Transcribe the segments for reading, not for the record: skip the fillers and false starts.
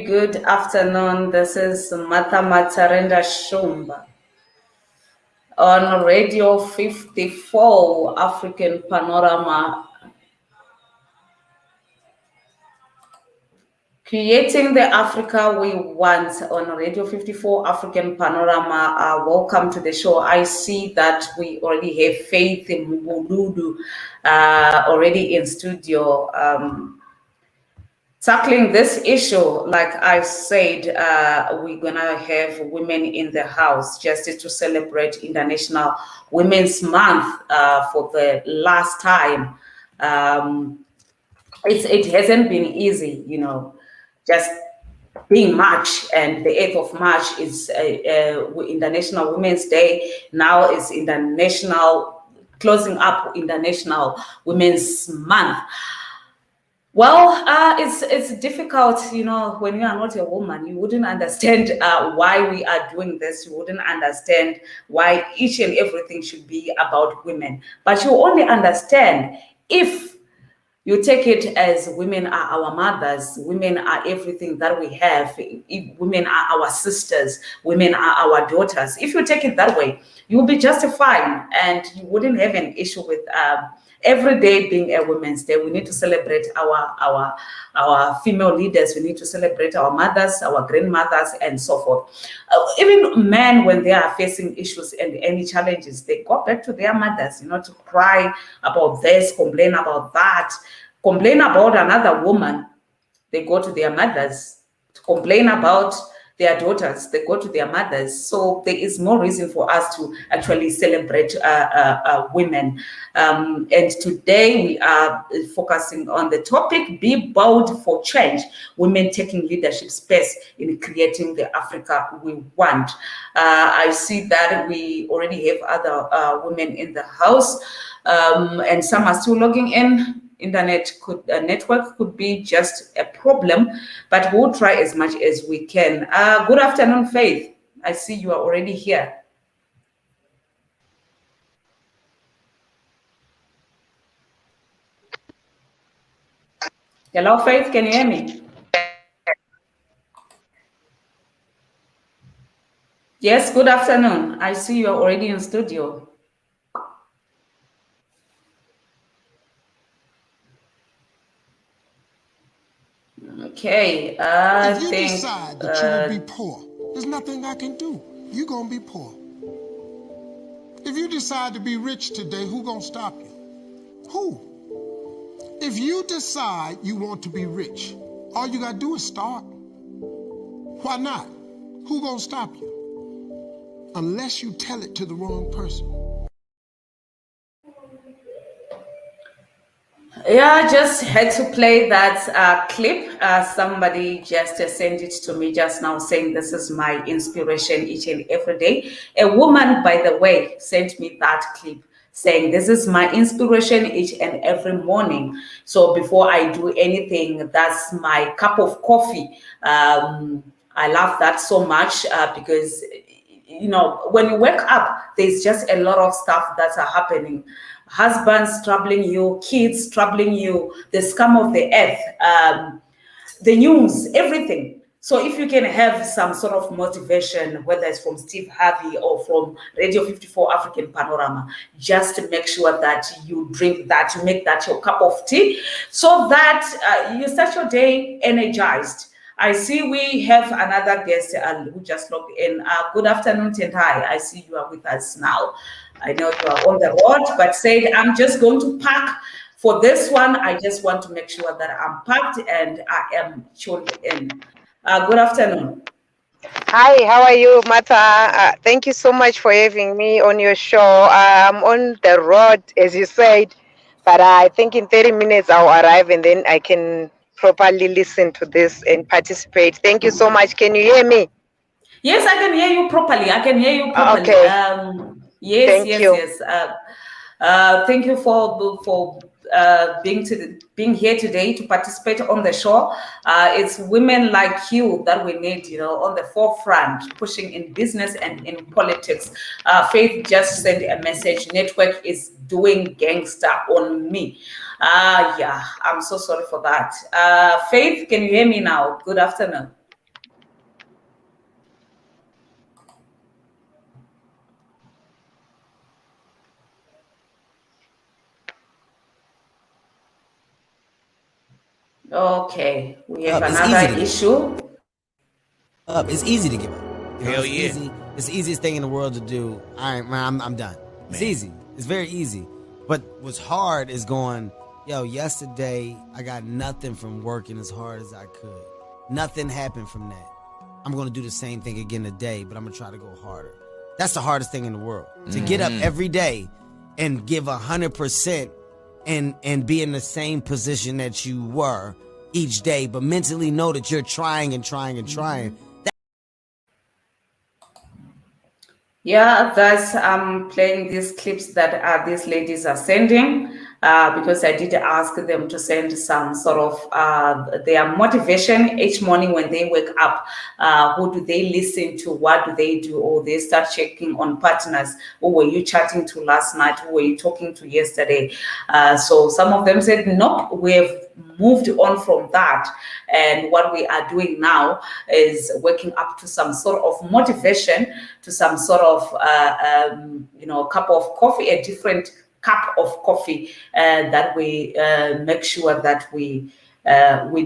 Good afternoon. This is Mata Matarenda Shumba on Radio 54 African Panorama. Creating the Africa we want on Radio 54 African Panorama. Welcome to the show. I see that we already have Faith Muguludu already in studio. Tackling this issue, like I said, we're gonna have women in the house just to celebrate International Women's Month for the last time. It hasn't been easy, just being March, and the 8th of March is International Women's Day. Now is International, closing up International Women's Month. Well, it's difficult, when you are not a woman, you wouldn't understand why we are doing this. You wouldn't understand why each and everything should be about women. But you only understand if you take it as women are our mothers, women are everything that we have, women are our sisters, women are our daughters. If you take it that way, you'll be just fine, and you wouldn't have an issue with every day being a Women's Day. We need to celebrate our female leaders. We need to celebrate our mothers, our grandmothers, and so forth. Even men, when they are facing issues and any challenges, they go back to their mothers, to cry about this, complain about that, complain about another woman. They go to their mothers. To complain about their daughters, they go to their mothers. So there is more reason for us to actually celebrate women. And today we are focusing on the topic, Be Bold for Change, women taking leadership space in creating the Africa we want. I see that we already have other women in the house, and some are still logging in. Network could be just a problem, but we'll try as much as we can. Good afternoon, Faith. I see you are already here. Hello, Faith, can you hear me? Yes, good afternoon. I see you are already in studio. Okay, if you decide that you will be poor, there's nothing I can do. You're gonna be poor. If you decide to be rich today, who gonna stop you? Who? If you decide you want to be rich, all you gotta do is start. Why not? Who gonna stop you? Unless you tell it to the wrong person. Yeah, I just had to play that clip. Somebody just sent it to me just now, saying this is my inspiration each and every day. A woman, by the way, sent me that clip saying this is my inspiration each and every morning. So before I do anything, that's my cup of coffee. I love that so much because when you wake up, there's just a lot of stuff that are happening. Husbands troubling you, kids troubling you, the scum of the earth, the news, everything. So if you can have some sort of motivation, whether it's from Steve Harvey or from Radio 54 African Panorama, just to make sure that you drink that, you make that your cup of tea, so that you start your day energized. I see we have another guest who just logged in. Good afternoon, Tentai. I see you are with us now. I know you are on the road, but said, I'm just going to pack for this one. I just want to make sure that I'm packed and I am tuned in. Good afternoon. Hi, how are you, Mata? Thank you so much for having me on your show. I'm on the road, as you said, but I think in 30 minutes I'll arrive and then I can properly listen to this and participate. Thank you so much. Can you hear me? Yes, I can hear you properly. Okay. Yes, Thank you. Thank you for being here today to participate on the show. It's women like you that we need, on the forefront, pushing in business and in politics. Faith just sent a message. Network is doing gangster on me. Yeah, I'm so sorry for that. Faith, can you hear me now? Good afternoon. Okay, we have It's another easy to issue. It's easy to give up. Hell it's yeah. easy. It's the easiest thing in the world to do. I'm done. It's easy. It's very easy. But what's hard is going, yo, yesterday I got nothing from working as hard as I could. Nothing happened from that. I'm going to do the same thing again today, but I'm going to try to go harder. That's the hardest thing in the world. To get up every day and give 100% and be in the same position that you were each day, but mentally know that you're trying and trying and trying. Yeah, that's playing these clips that these ladies are sending because I did ask them to send some sort of their motivation each morning when they wake up. Who do they listen to? What do they do? Or they start checking on partners. Who were you chatting to last night? Who were you talking to yesterday? So some of them said, nope, we've moved on from that, and what we are doing now is waking up to some sort of motivation, to some sort of cup of coffee, a different cup of coffee that we make sure that we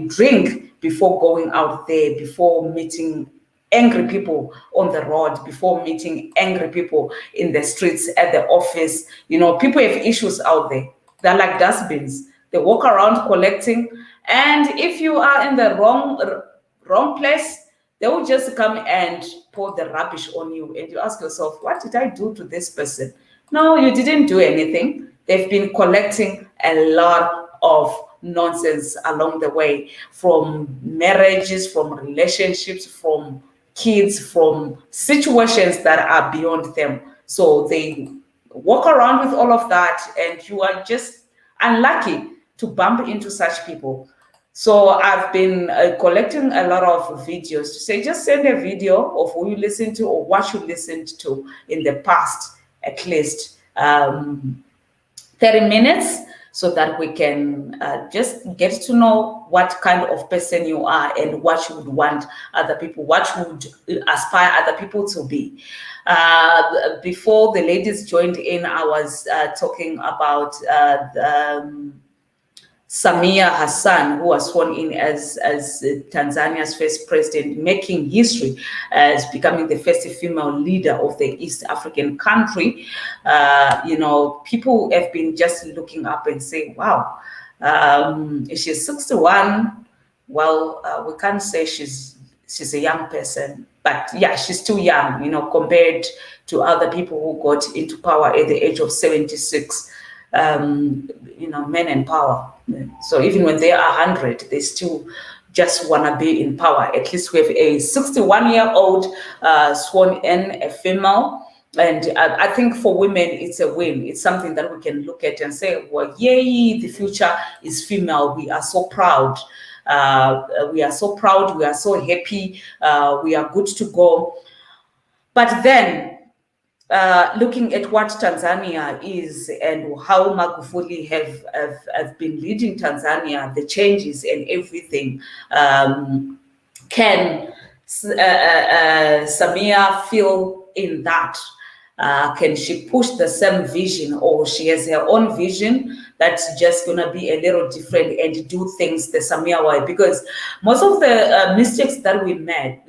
drink before going out there, before meeting angry people on the road, before meeting angry people in the streets, at the office. People have issues out there. They're like dustbins. They walk around collecting, and if you are in the wrong place, they will just come and pour the rubbish on you, and you ask yourself, what did I do to this person? No, you didn't do anything. They've been collecting a lot of nonsense along the way, from marriages, from relationships, from kids, from situations that are beyond them. So they walk around with all of that, and you are just unlucky to bump into such people. So I've been collecting a lot of videos to say, just send a video of who you listened to or what you listened to in the past, at least 30 minutes, so that we can just get to know what kind of person you are and what you would want other people, what you would aspire other people to be. Before the ladies joined in, I was talking about Samia Hassan, who was sworn in as Tanzania's first president, making history as becoming the first female leader of the East African country. People have been just looking up and saying, wow, she's 61. Well, we can't say she's a young person, but yeah, she's too young, compared to other people who got into power at the age of 76. Men in power. So even when they are 100, they still just want to be in power. At least we have a 61-year-old sworn in, a female. And I think for women, it's a win. It's something that we can look at and say, well, yay, the future is female. We are so proud. We are so proud. We are so happy. We are good to go. But then, looking at what Tanzania is and how Magufuli have been leading Tanzania, the changes and everything, can Samia feel in that? Can she push the same vision, or she has her own vision that's just going to be a little different and do things the Samia way? Because most of the mistakes that we make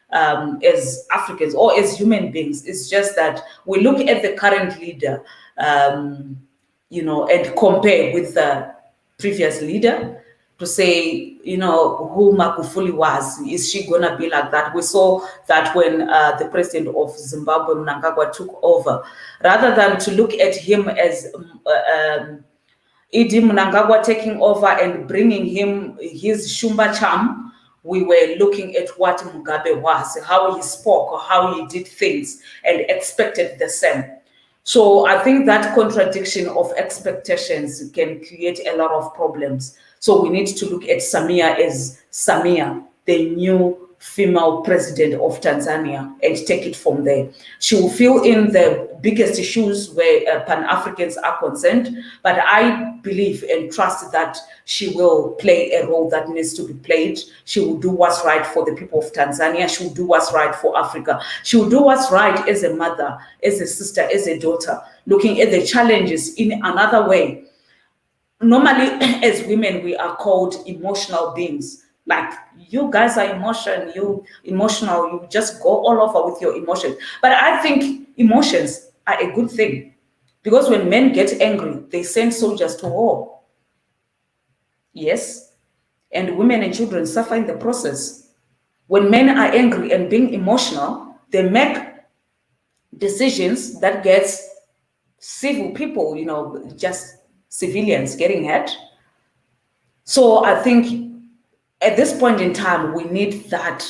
as Africans or as human beings, it's just that we look at the current leader, and compare with the previous leader to say, who Magufuli was. Is she going to be like that? We saw that when the president of Zimbabwe, Mnangagwa, took over. Rather than to look at him as Idi Mnangagwa taking over and bringing him his Shumba charm, we were looking at what Mugabe was, how he spoke, how he did things, and expected the same. So I think that contradiction of expectations can create a lot of problems. So we need to look at Samia as Samia, the new female president of Tanzania, and take it from there. She will fill in the biggest issues where Pan-Africans are concerned, but I believe and trust that she will play a role that needs to be played. She will do what's right for the people of Tanzania. She will do what's right for Africa. She will do what's right as a mother, as a sister, as a daughter, looking at the challenges in another way. normally as women we are called emotional beings. Like, you guys are emotional, you just go all over with your emotions. But I think emotions are a good thing, because when men get angry, they send soldiers to war. Yes. And women and children suffer in the process. When men are angry and being emotional, they make decisions that gets civil people, just civilians getting hurt. So I think at this point in time, we need that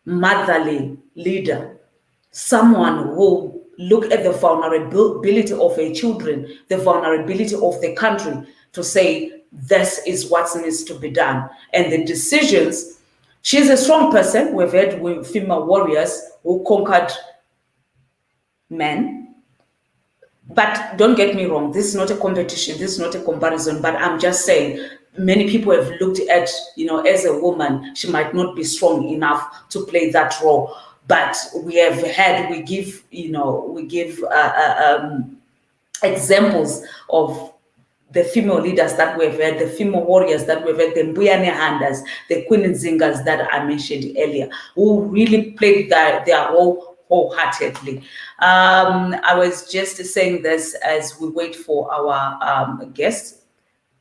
motherly leader, someone who look at the vulnerability of her children, the vulnerability of the country, to say this is what needs to be done. And the decisions, she's a strong person. We've had female warriors who conquered men. But don't get me wrong, this is not a competition, this is not a comparison, but I'm just saying many people have looked at, as a woman, she might not be strong enough to play that role. But we give examples of the female leaders that we've had, the female warriors that we've had, the Mbuyane Handers, the Queen Nzingas that I mentioned earlier, who really played their role wholeheartedly. I was just saying this as we wait for our guests.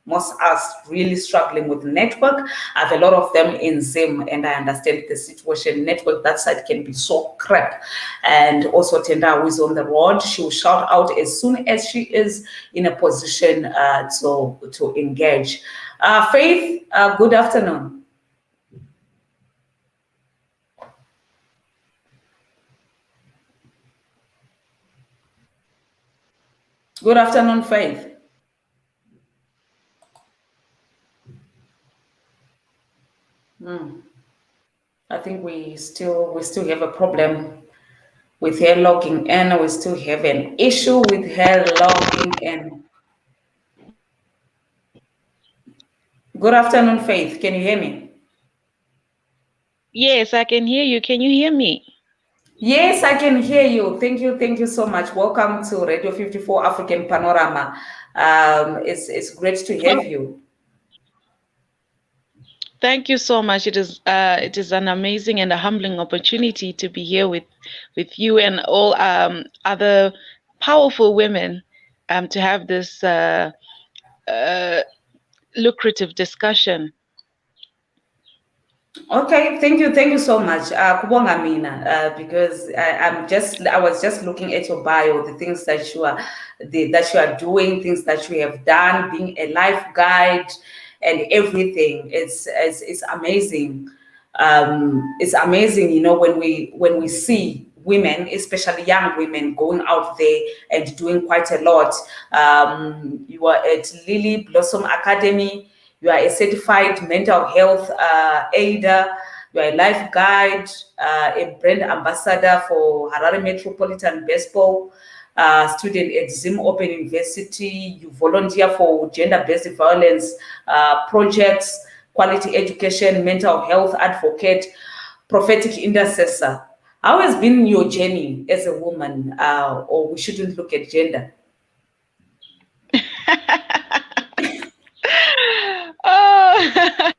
Most are really struggling with network. I have a lot of them in Zim, and I understand the situation. Network that side can be so crap. And also Tenda, who is on the road, she will shout out as soon as she is in a position to engage. Faith, good afternoon. Good afternoon, Faith. I think we still have a problem with her logging in. We still have an issue with her logging in. Good afternoon, Faith. Can you hear me? Yes, I can hear you. Can you hear me? Yes, I can hear you. Thank you so much. Welcome to Radio 54 African Panorama. It's great to have you. Thank you so much. It is an amazing and a humbling opportunity to be here with you and all other powerful women to have this lucrative discussion. Okay, thank you so much. Kubonga mina, because I was just looking at your bio, the things that you are doing, things that you have done, being a life guide and everything. It's amazing. It's amazing, when we see women, especially young women, going out there and doing quite a lot. You are at Lily Blossom Academy. You are a certified mental health aider. You are a life guide, a brand ambassador for Harare Metropolitan Baseball, student at Zim Open University. You volunteer for gender-based violence projects, quality education, mental health advocate, prophetic intercessor. How has been your journey as a woman, or we shouldn't look at gender? Oh,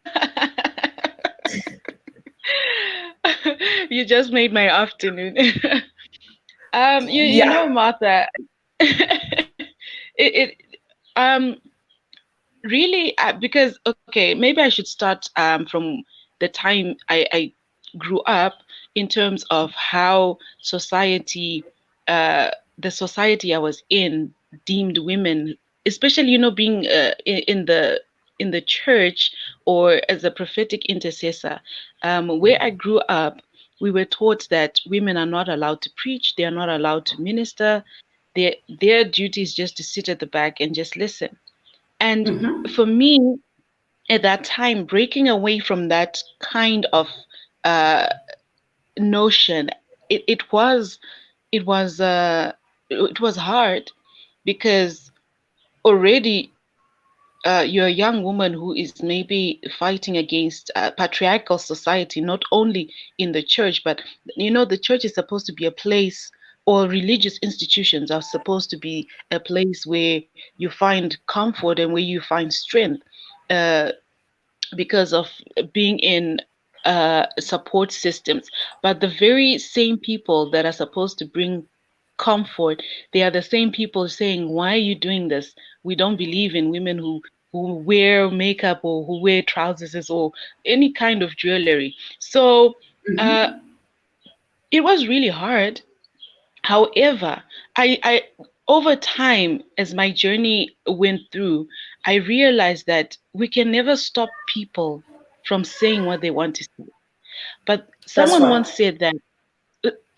you just made my afternoon. You know, Martha, it really because okay, maybe I should start from the time I grew up in terms of how society, the society I was in, deemed women, especially being in the church or as a prophetic intercessor. Where I grew up, we were taught that women are not allowed to preach, they are not allowed to minister. Their duty is just to sit at the back and just listen. And for me, at that time, breaking away from that kind of notion, it was hard because already you're a young woman who is maybe fighting against patriarchal society, not only in the church, but the church is supposed to be a place or religious institutions are supposed to be a place where you find comfort and where you find strength, uh, because of being in support systems. But the very same people that are supposed to bring comfort, they are the same people saying, "Why are you doing this? We don't believe in women who wear makeup or who wear trousers or any kind of jewelry." So uh, it was really hard. However, I over time, as my journey went through, I realized that we can never stop people from saying what they want to say. But That's someone right. once said that,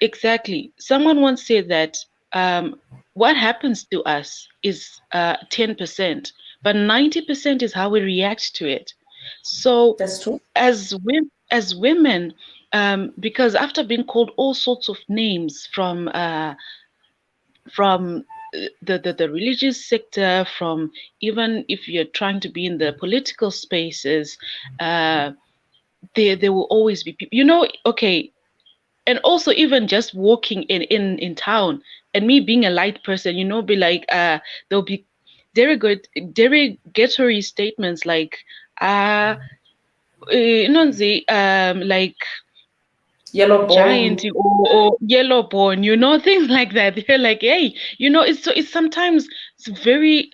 exactly. Someone once said that um, what happens to us is 10%, but 90% is how we react to it. So That's true. as women, because after being called all sorts of names from the religious sector, from even if you're trying to be in the political spaces, uh, there will always be people, okay. And also even just walking in town, and me being a light person, be like, there'll be derogatory statements like, uh like Yellow giant bone. or yellow born, things like that. They're like, hey, it's sometimes it's very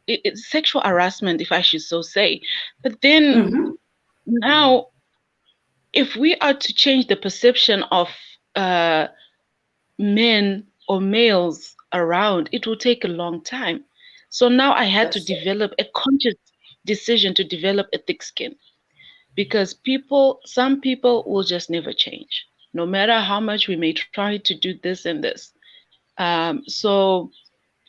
it's sexual harassment, if I should so say. But then now, if we are to change the perception of uh men or males around, it will take a long time. So now I had to That's true. develop a conscious decision to develop a thick skin, because some people will just never change, no matter how much we may try to do this and this. So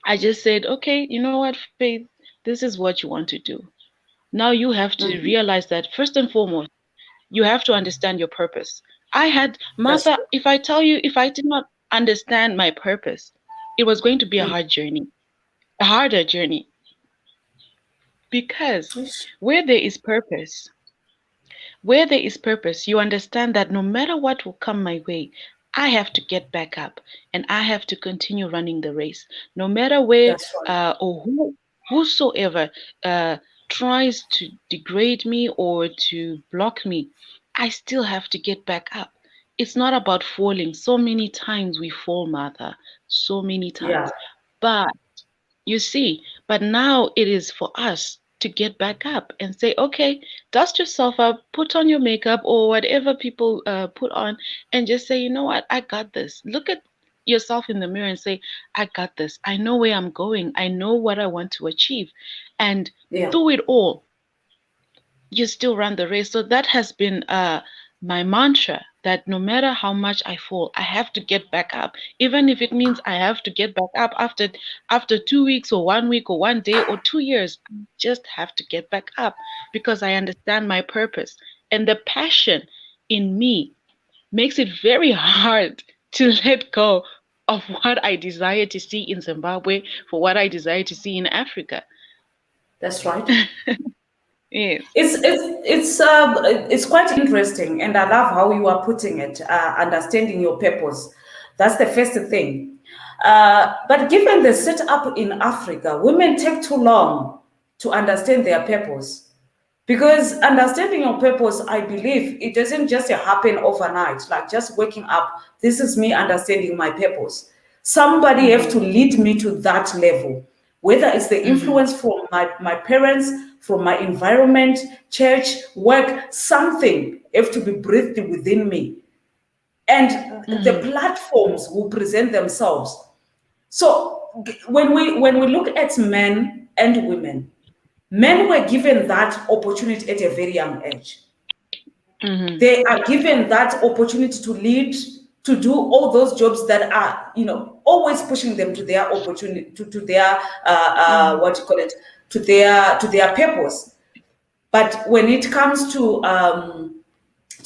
I just said, okay, you know what, Faith, this is what you want to do. Now you have to realize that first and foremost, you have to understand your purpose. I had, That's Martha, true. if I tell you, if I did not understand my purpose, it was going to be a hard journey, a harder journey, because Yes. where there is purpose, where there is purpose, you understand that no matter what will come my way, I have to get back up and I have to continue running the race. No matter where That's right. or whosoever uh, tries to degrade me or to block me, I still have to get back up. It's not about falling. So many times we fall, Martha, so many Yeah. times. But you see, but now it is for us to get back up and say, okay, dust yourself up, put on your makeup or whatever people put on, and just say, you know what, I got this. Look at yourself in the mirror and say, I got this. I know where I'm going. I know what I want to achieve. And Yeah. through it all, you still run the race. So that has been my mantra, that no matter how much I fall, I have to get back up. Even if it means I have to get back up after 2 weeks or 1 week or 1 day or 2 years, I just have to get back up because I understand my purpose. And the passion in me makes it very hard to let go of what I desire to see in Zimbabwe for what I desire to see in Africa. That's right. Yes. It's quite interesting, and I love how you are putting it. Understanding your purpose, that's the first thing. But given the setup in Africa, women take too long to understand their purpose. Because understanding your purpose, I believe it doesn't just happen overnight, like just waking up. This is me understanding my purpose. Somebody have to Mm-hmm. lead me to that level, whether it's the Mm-hmm. influence from my parents, from my environment, church, work, something have to be breathed within me. And the Mm-hmm. platforms will present themselves. So when we look at men and women, men were given that opportunity at a very young age. Mm-hmm. They are given that opportunity to lead, to do all those jobs that are, always pushing them to their opportunity, to their Mm-hmm. what you call it, to their purpose. But when it comes to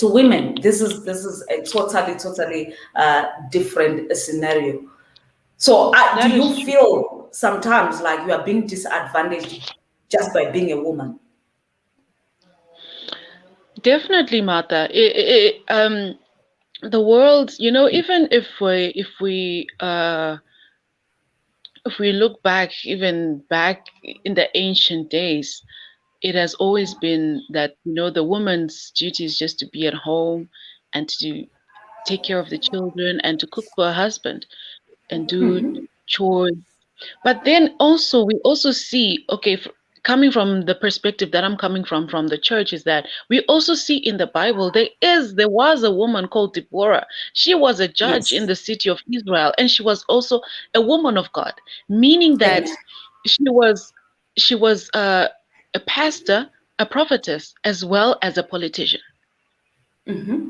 women, this is a totally different scenario. So, do That is you true. feel sometimes like you are being disadvantaged just by being a woman? Definitely, Martha. the world, even if we look back, even back in the ancient days, it has always been that, the woman's duty is just to be at home and to take care of the children and to cook for her husband and do chores. But then also, we also see, okay, coming from the perspective that I'm coming from the church, is that we also see in the Bible there was a woman called Deborah. She was a judge in Yes. the city of Israel, and she was also a woman of God, meaning And that she was a pastor, a prophetess, as well as a politician.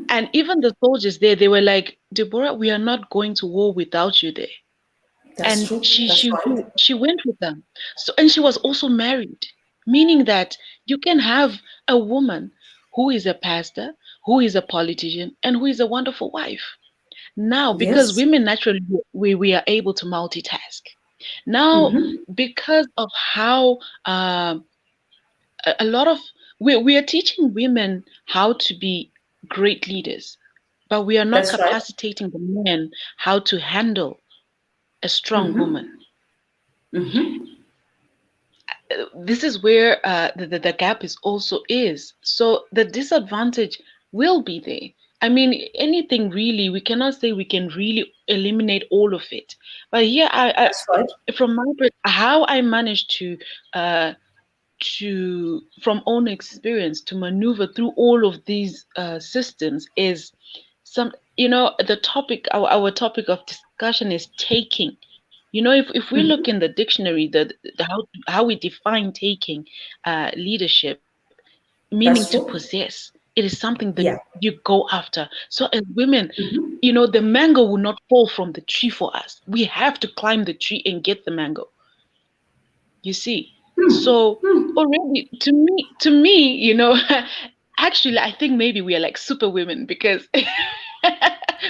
And even the soldiers there, they were like, Deborah, we are not going to war without you there. that's And true. she That's she right. she went with them. So, and she was also married, meaning that you can have a woman who is a pastor, who is a politician, and who is a wonderful wife. Now, because Yes. women naturally, we are able to multitask. Now, Mm-hmm. because of how a lot of we are teaching women how to be great leaders, but we are not That's right. capacitating the men how to handle a strong Mm-hmm. woman. Mm-hmm. This is where the gap is. So the disadvantage will be there. I mean, anything really, we cannot say we can really eliminate all of it. But here, That's right. from how I managed uh, from own experience, to maneuver through all of these systems is the topic, our topic of discussion is taking. If we look Mm-hmm. in the dictionary, how we define taking leadership, meaning to That's true. possess, it is something that Yeah. you go after. So as women, Mm-hmm. the mango will not fall from the tree for us. We have to climb the tree and get the mango. You see, so already to me, actually, I think maybe we are like super women because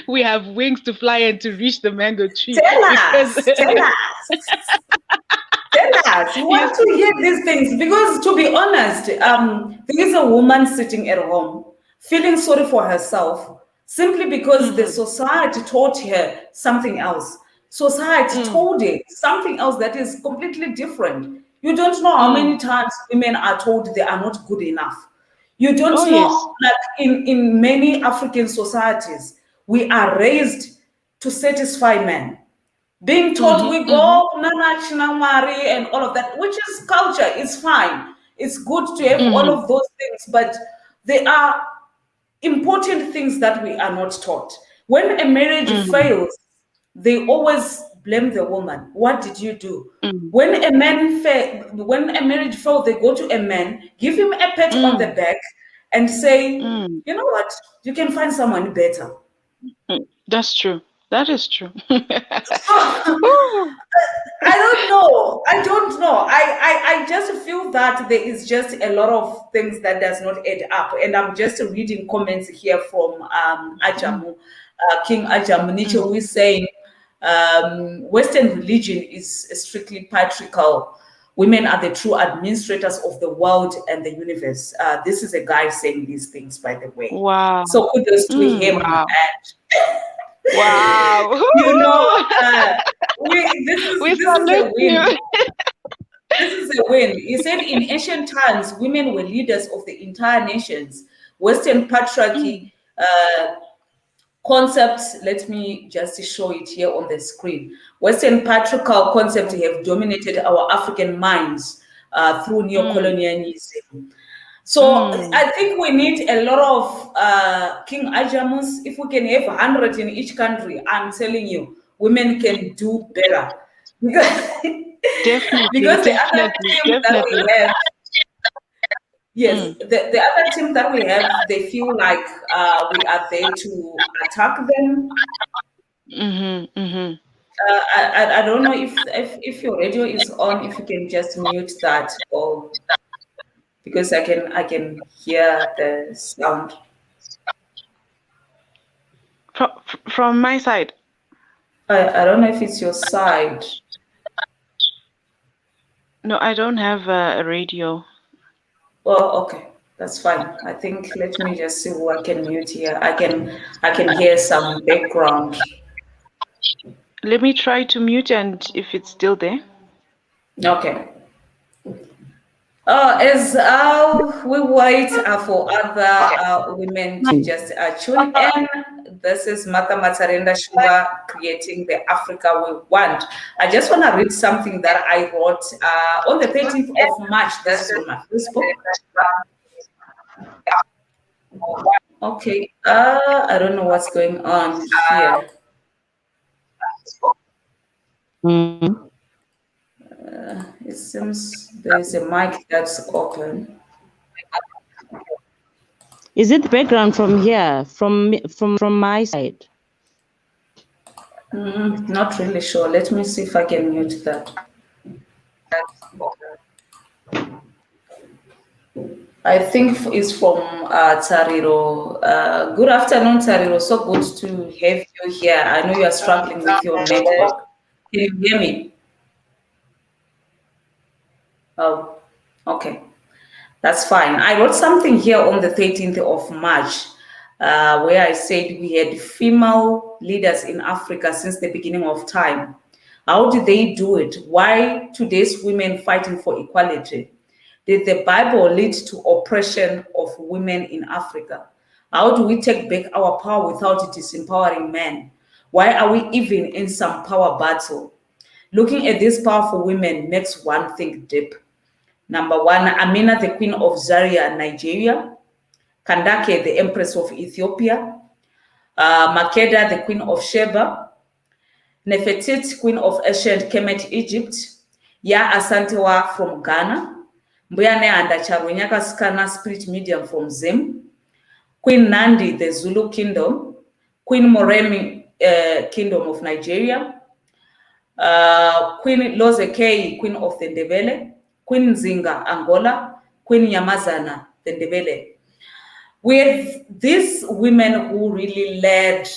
we have wings to fly and to reach the mango tree. Tell Because us. Tell us. Tell us. We you want see, to hear these things because, to be honest, there is a woman sitting at home feeling sorry for herself simply because the mm-hmm, society taught her something else. Society mm, told her something else that is completely different. You don't know how many mm. times women are told they are not good enough. You Oh don't yes. know, like in many African societies, we are raised to satisfy men, being taught Mm-hmm, we mm-hmm, go Nana Chinamari and all of that, which is culture, it's fine. It's good to have all mm-hmm, of those things, but there are important things that we are not taught. When a marriage mm-hmm, fails, they always blame the woman. What did you do? mm, When a marriage fails, they go to a man, give him a pat on the mm, back, and say, mm, you know what? You can find someone better. mm. That's true. That is true. So Ooh. I don't know. I don't know. I just feel that there is just a lot of things that does not add up. And I'm just reading comments here from Ajamu, King Ajamu Nietzsche, Mm. who is saying Western religion is strictly patriarchal. Women are the true administrators of the world and the universe. This is a guy saying these things, by the way. Wow. So kudos to him. Wow. And Wow. you know, we We this is salute a win. you. This is a win. He said in ancient times, women were leaders of the entire nations. Western Mm, patriarchy concepts, let me just show it here on the screen. Western patriarchal concepts have dominated our African minds through mm, neocolonialism. So mm. I think we need a lot of King Ajamus. If we can have 100 in each country, I'm telling you, women can do better. Because, Definitely, because the other definitely, team that we definitely. have, yes, Mm, the other team that we have, they feel like we are there to attack them. mm-hmm, mm-hmm. I don't know if your radio is on, if you can just mute that, or because I can hear the sound. From my side, I don't know if it's your side. no, I don't have a radio. Well, okay, That's fine. I think let me just see who I can mute here. I can hear some background. Let me try to mute and if it's still there. Okay. As we wait for other women to just tune in, this is Martha Matarenda Sugar creating the Africa we want. I just want to read something that I wrote on the 13th of March. This is on my Facebook. Okay, I don't know what's going on here. It seems there's a mic that's open. Is it the background from here, from my side? Not really sure. Let me see if I can mute that. I think it's from Tariro. Good afternoon, Tariro. So good to have you here. I know you are struggling with your network. Can you hear me? Oh, okay. That's fine. I wrote something here on the 13th of March where I said we had female leaders in Africa since the beginning of time. How did they do it? Why today's women fighting for equality? Did the Bible lead to oppression of women in Africa? How do we take back our power without disempowering men? Why are we even in some power battle? Looking at these powerful women makes one think deep. Number one, Amina, the queen of Zaria, Nigeria. Kandake, the empress of Ethiopia. Makeda, the queen of Sheba. Nefertiti, queen of ancient Kemet, Egypt. Ya Asantewa from Ghana. Mbuyane Andacharonyaka Skana, spirit medium from Zim. Queen Nandi, the Zulu kingdom. Queen Moremi, kingdom of Nigeria. Queen Lozekei, queen of the Ndebele. Queen Zinga, Angola. Queen Yamazana, the Ndebele. With these women who really led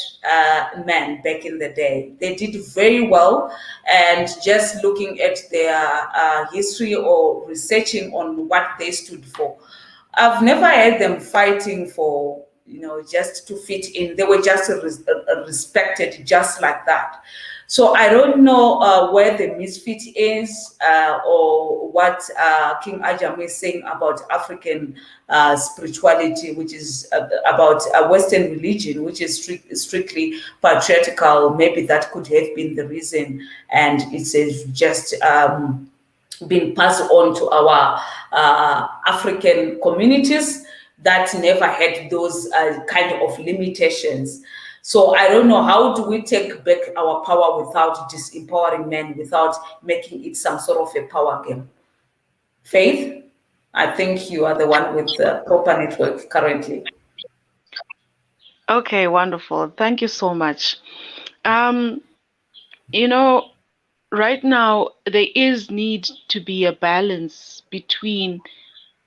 men back in the day, they did very well. And just looking at their history or researching on what they stood for, I've never had them fighting for, just to fit in. They were just respected just like that. So I don't know where the misfit is or what King Ajam is saying about African spirituality, which is about a Western religion, which is strictly patriarchal. Maybe that could have been the reason, and it's just been passed on to our African communities that never had those kind of limitations. So I don't know, how do we take back our power without disempowering men, without making it some sort of a power game? Faith, I think you are the one with the proper network currently. Okay, wonderful. Thank you so much. Right now there is need to be a balance between,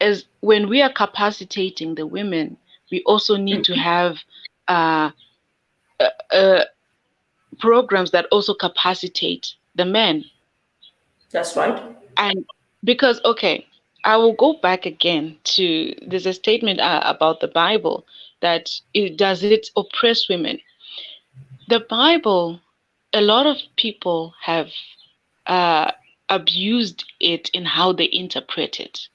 as when we are capacitating the women, we also need to have programs that also capacitate the men. That's right. And because, okay, I will go back again to, there's a statement about the Bible that does it oppress women. The Bible, a lot of people have abused it in how they interpret it,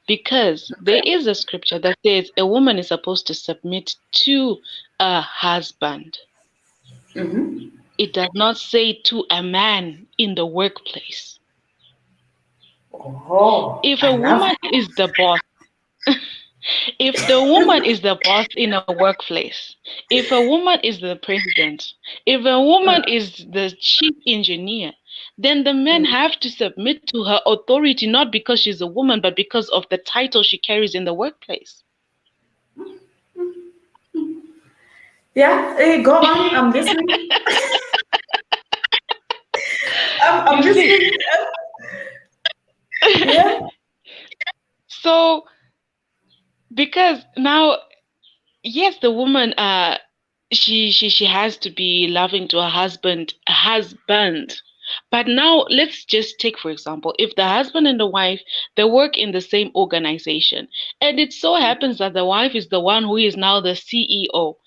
because there is a scripture that says a woman is supposed to submit to a husband. Mm-hmm. It does not say to a man in the workplace. Oh, If a woman is the boss, if the woman is the boss in a workplace, if a woman is the president, if a woman is the chief engineer, then the men have to submit to her authority, not because she's a woman, but because of the title she carries in the workplace. Yeah, hey, go on. I'm listening. I'm listening. Yeah. So, because now, yes, the woman, she has to be loving to her husband, But now let's just take, for example, if the husband and the wife, they work in the same organization, and it so happens that the wife is the one who is now the CEO.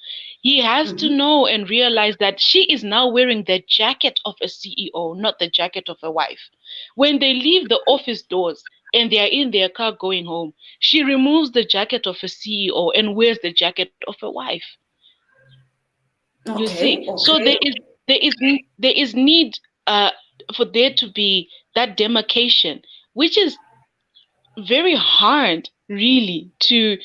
He has to know and realize that she is now wearing the jacket of a CEO, not the jacket of a wife. When they leave the office doors and they are in their car going home, she removes the jacket of a CEO and wears the jacket of a wife. You see, Okay, so okay. there is need uh for there to be that demarcation, which is very hard really to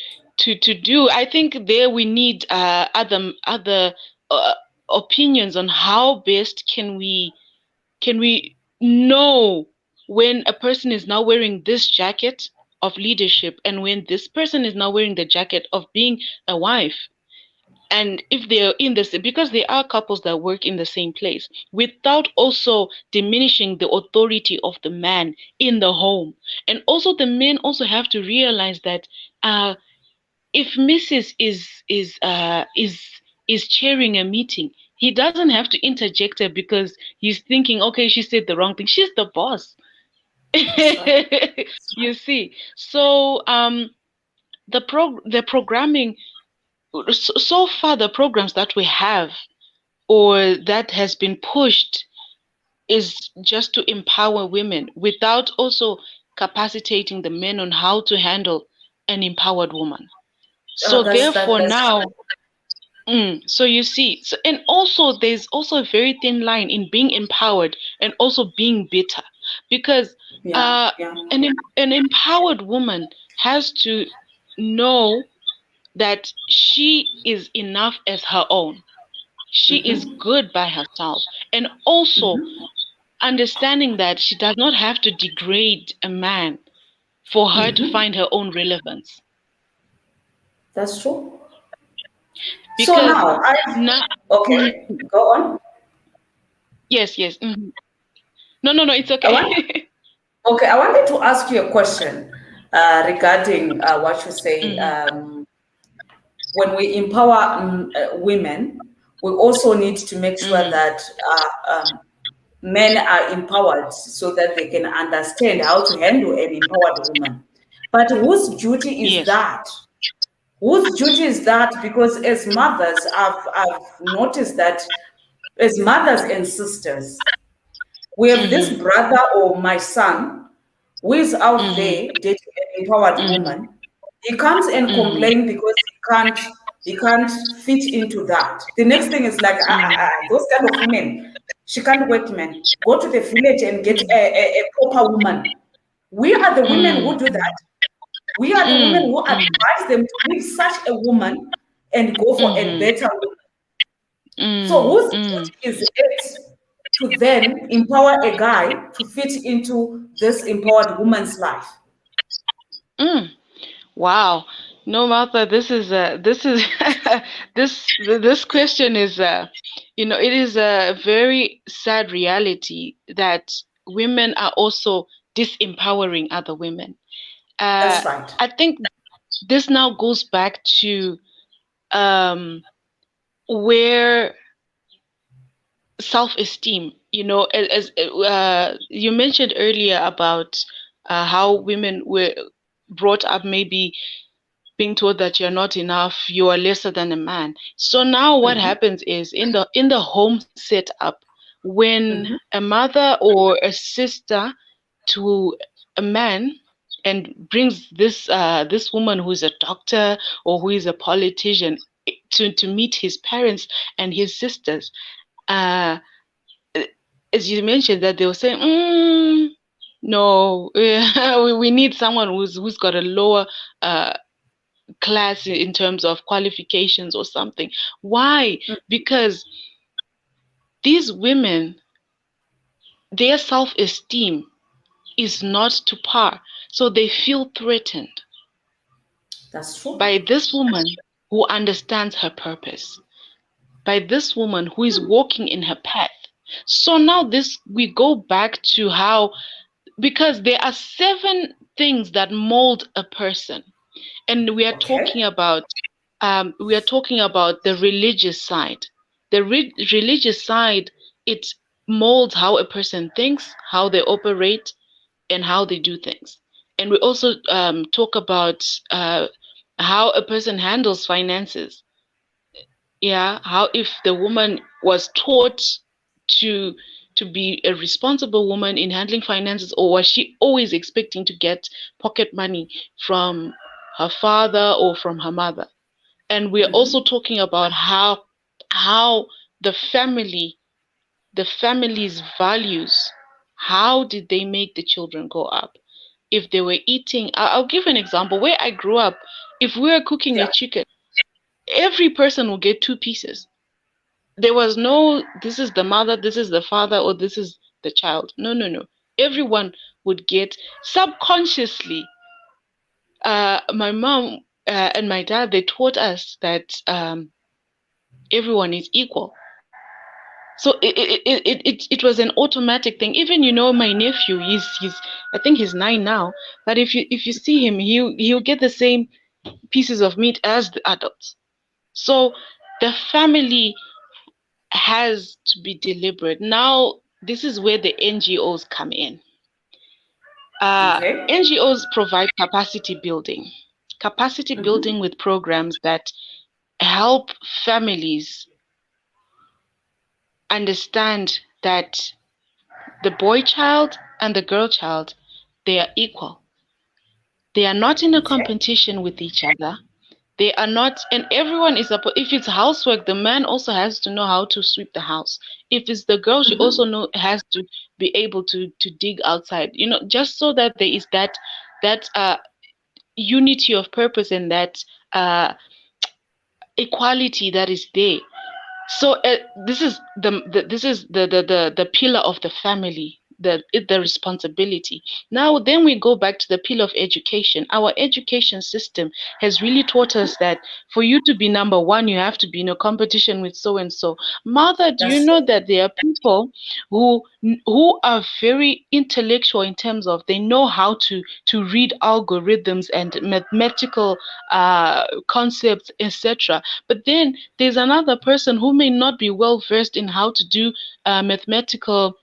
do. I think there we need other uh, opinions on how best can we know when a person is now wearing this jacket of leadership and when this person is now wearing the jacket of being a wife. And if they're in this, because there are couples that work in the same place without also diminishing the authority of the man in the home. And also the men also have to realize that if Mrs. is chairing a meeting, he doesn't have to interject her because he's thinking, okay, she said the wrong thing. She's the boss. That's right. You see. So the programming, so far the programs that we have or that has been pushed is just to empower women without also capacitating the men on how to handle an empowered woman. So therefore That's now, so you see, so and also there's also a very thin line in being empowered and also being bitter, because yeah, uh, yeah. an empowered woman has to know that she is enough as her own. She is good by herself, and also understanding that she does not have to degrade a man for her to find her own relevance. That's true. So Because now I now, okay, go on. yes, yes. No, no, no, it's I want okay. okay, I wanted to ask you a question regarding what you say. Mhm, When we empower women, we also need to make sure mhm, that men are empowered so that they can understand how to handle an empowered woman. But whose duty is yes. that? Whose duty is that? Because as mothers, I've noticed that as mothers and sisters, we have this Mhm, brother or my son who is out mhm, there dating an empowered mhm, woman. He comes and mhm, complains because he can't fit into that. The next thing is like mhm, those kind of women. She can't work, man. Go to the village and get a proper woman. We are the women who mhm, do that. We are the women mhm, who mhm, advise them to leave such a woman and go for a mhm, better woman. So mhm, whose mhm, duty is it to then empower a guy to fit into this empowered woman's life? mm. Wow. No, Martha, this is this question is it is a very sad reality that women are also disempowering other women. Uh, That's right. I think this now goes back to um, where self-esteem, as you mentioned earlier about how women were brought up maybe being told that you're not enough, you are lesser than a man. So now what happens is in the home setup, when a mother or a sister to a man and brings this woman who is a doctor or who is a politician to meet his parents and his sisters, uh, as you mentioned that they were saying, no, we need someone who's got a lower uh, class in terms of qualifications or something. Why? Because these women, their self-esteem is not to par. So they feel threatened That's true. by this woman who understands her purpose, by this woman who is walking in her path. So now this we go back to how, because there are seven things that mold a person, and Okay. we are talking about the religious side. The religious side, it molds how a person thinks, how they operate, and how they do things. And we also talk about how a person handles finances. Yeah, how if the woman was taught to to be a responsible woman in handling finances, or was she always expecting to get pocket money from her father or from her mother? And we're also talking about how the family, the family's values, how did they make the children grow up? If they were eating, I'll give an example. Where I grew up, if we were cooking a Yeah. chicken, every person will get two pieces. There was no, this is the mother, this is the father, or this is the child. No, no, no. Everyone would get subconsciously. My mom and my dad, they taught us that everyone is equal. So it was an automatic thing. Even my nephew, he's I think he's 9 now. But if you see him, he'll get the same pieces of meat as the adults. So the family has to be deliberate. Now, this is where the NGOs come in. Okay. NGOs provide capacity building with programs that help families understand that the boy child and the girl child, they are equal. They are not in a Okay. competition with each other. They are not, and everyone is if it's housework, the man also has to know how to sweep the house. If it's the girl, she also has to be able to dig outside. Just so that there is that unity of purpose and that uh, equality that is there. So this is the pillar of the family, the responsibility. Now then we go back to the pillar of education. Our education system has really taught us that for you to be number one, you have to be in a competition with so and so. Mother, do you That's know true. that there are people who are very intellectual in terms of they know how to read algorithms and mathematical concepts, etc. But then there's another person who may not be well versed in how to do mathematical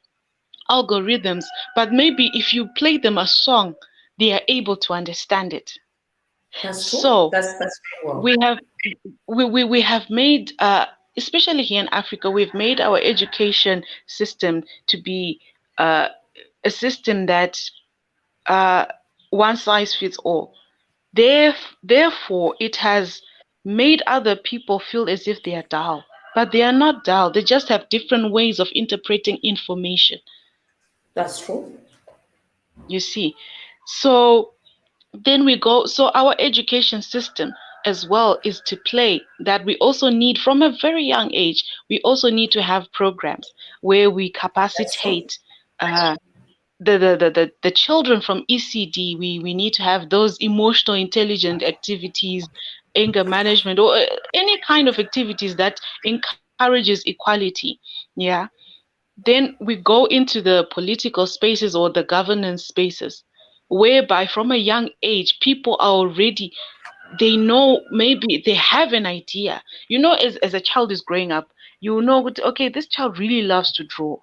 algorithms, but maybe if you play them a song, they are able to understand it. That's true. So That's very we well. have we have made especially here in Africa, we've made our education system to be uh, a system that uh, one size fits all. Therefore, it has made other people feel as if they are dull. But they are not dull, they just have different ways of interpreting information, That's true. you see. So then we go, so our education system as well is to play that we also need from a very young age. We also need to have programs where we That's true. capacitate uh, the children from ECD. We need to have those emotional intelligent activities, anger management, or any kind of activities that encourages equality. Yeah. Then we go into the political spaces or the governance spaces, whereby from a young age people are already, they know, maybe they have an idea. As a child is growing up, you know, okay, this child really loves to draw,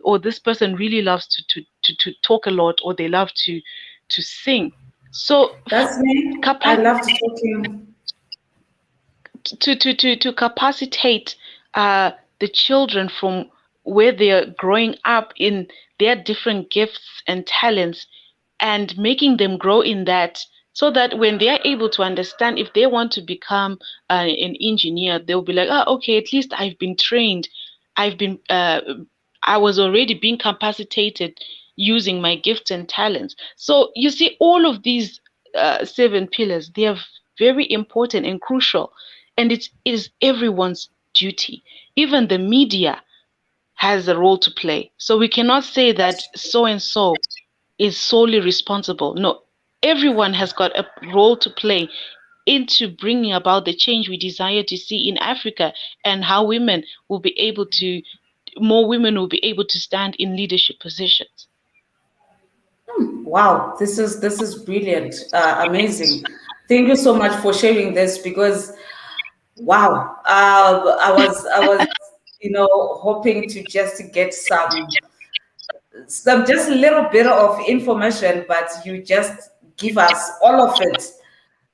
or this person really loves to talk a lot, or they love to sing. So That's me. I capacity love to talk to you. to capacitate the children from where they are growing up in their different gifts and talents, and making them grow in that, so that when they are able to understand, if they want to become an engineer, they'll be like, oh, okay, at least I've been trained, I've been I was already being capacitated using my gifts and talents. So you see, all of these seven pillars, they are very important and crucial, and it is everyone's duty. Even the media has a role to play. So we cannot say that That's so and so is solely responsible. No, everyone has got a role to play into bringing about the change we desire to see in Africa, and how more women will be able to stand in leadership positions. wow. This is brilliant. Amazing. Thank you so much for sharing this because wow. I was hoping to just get some just a little bit of information, but you just give us all of it.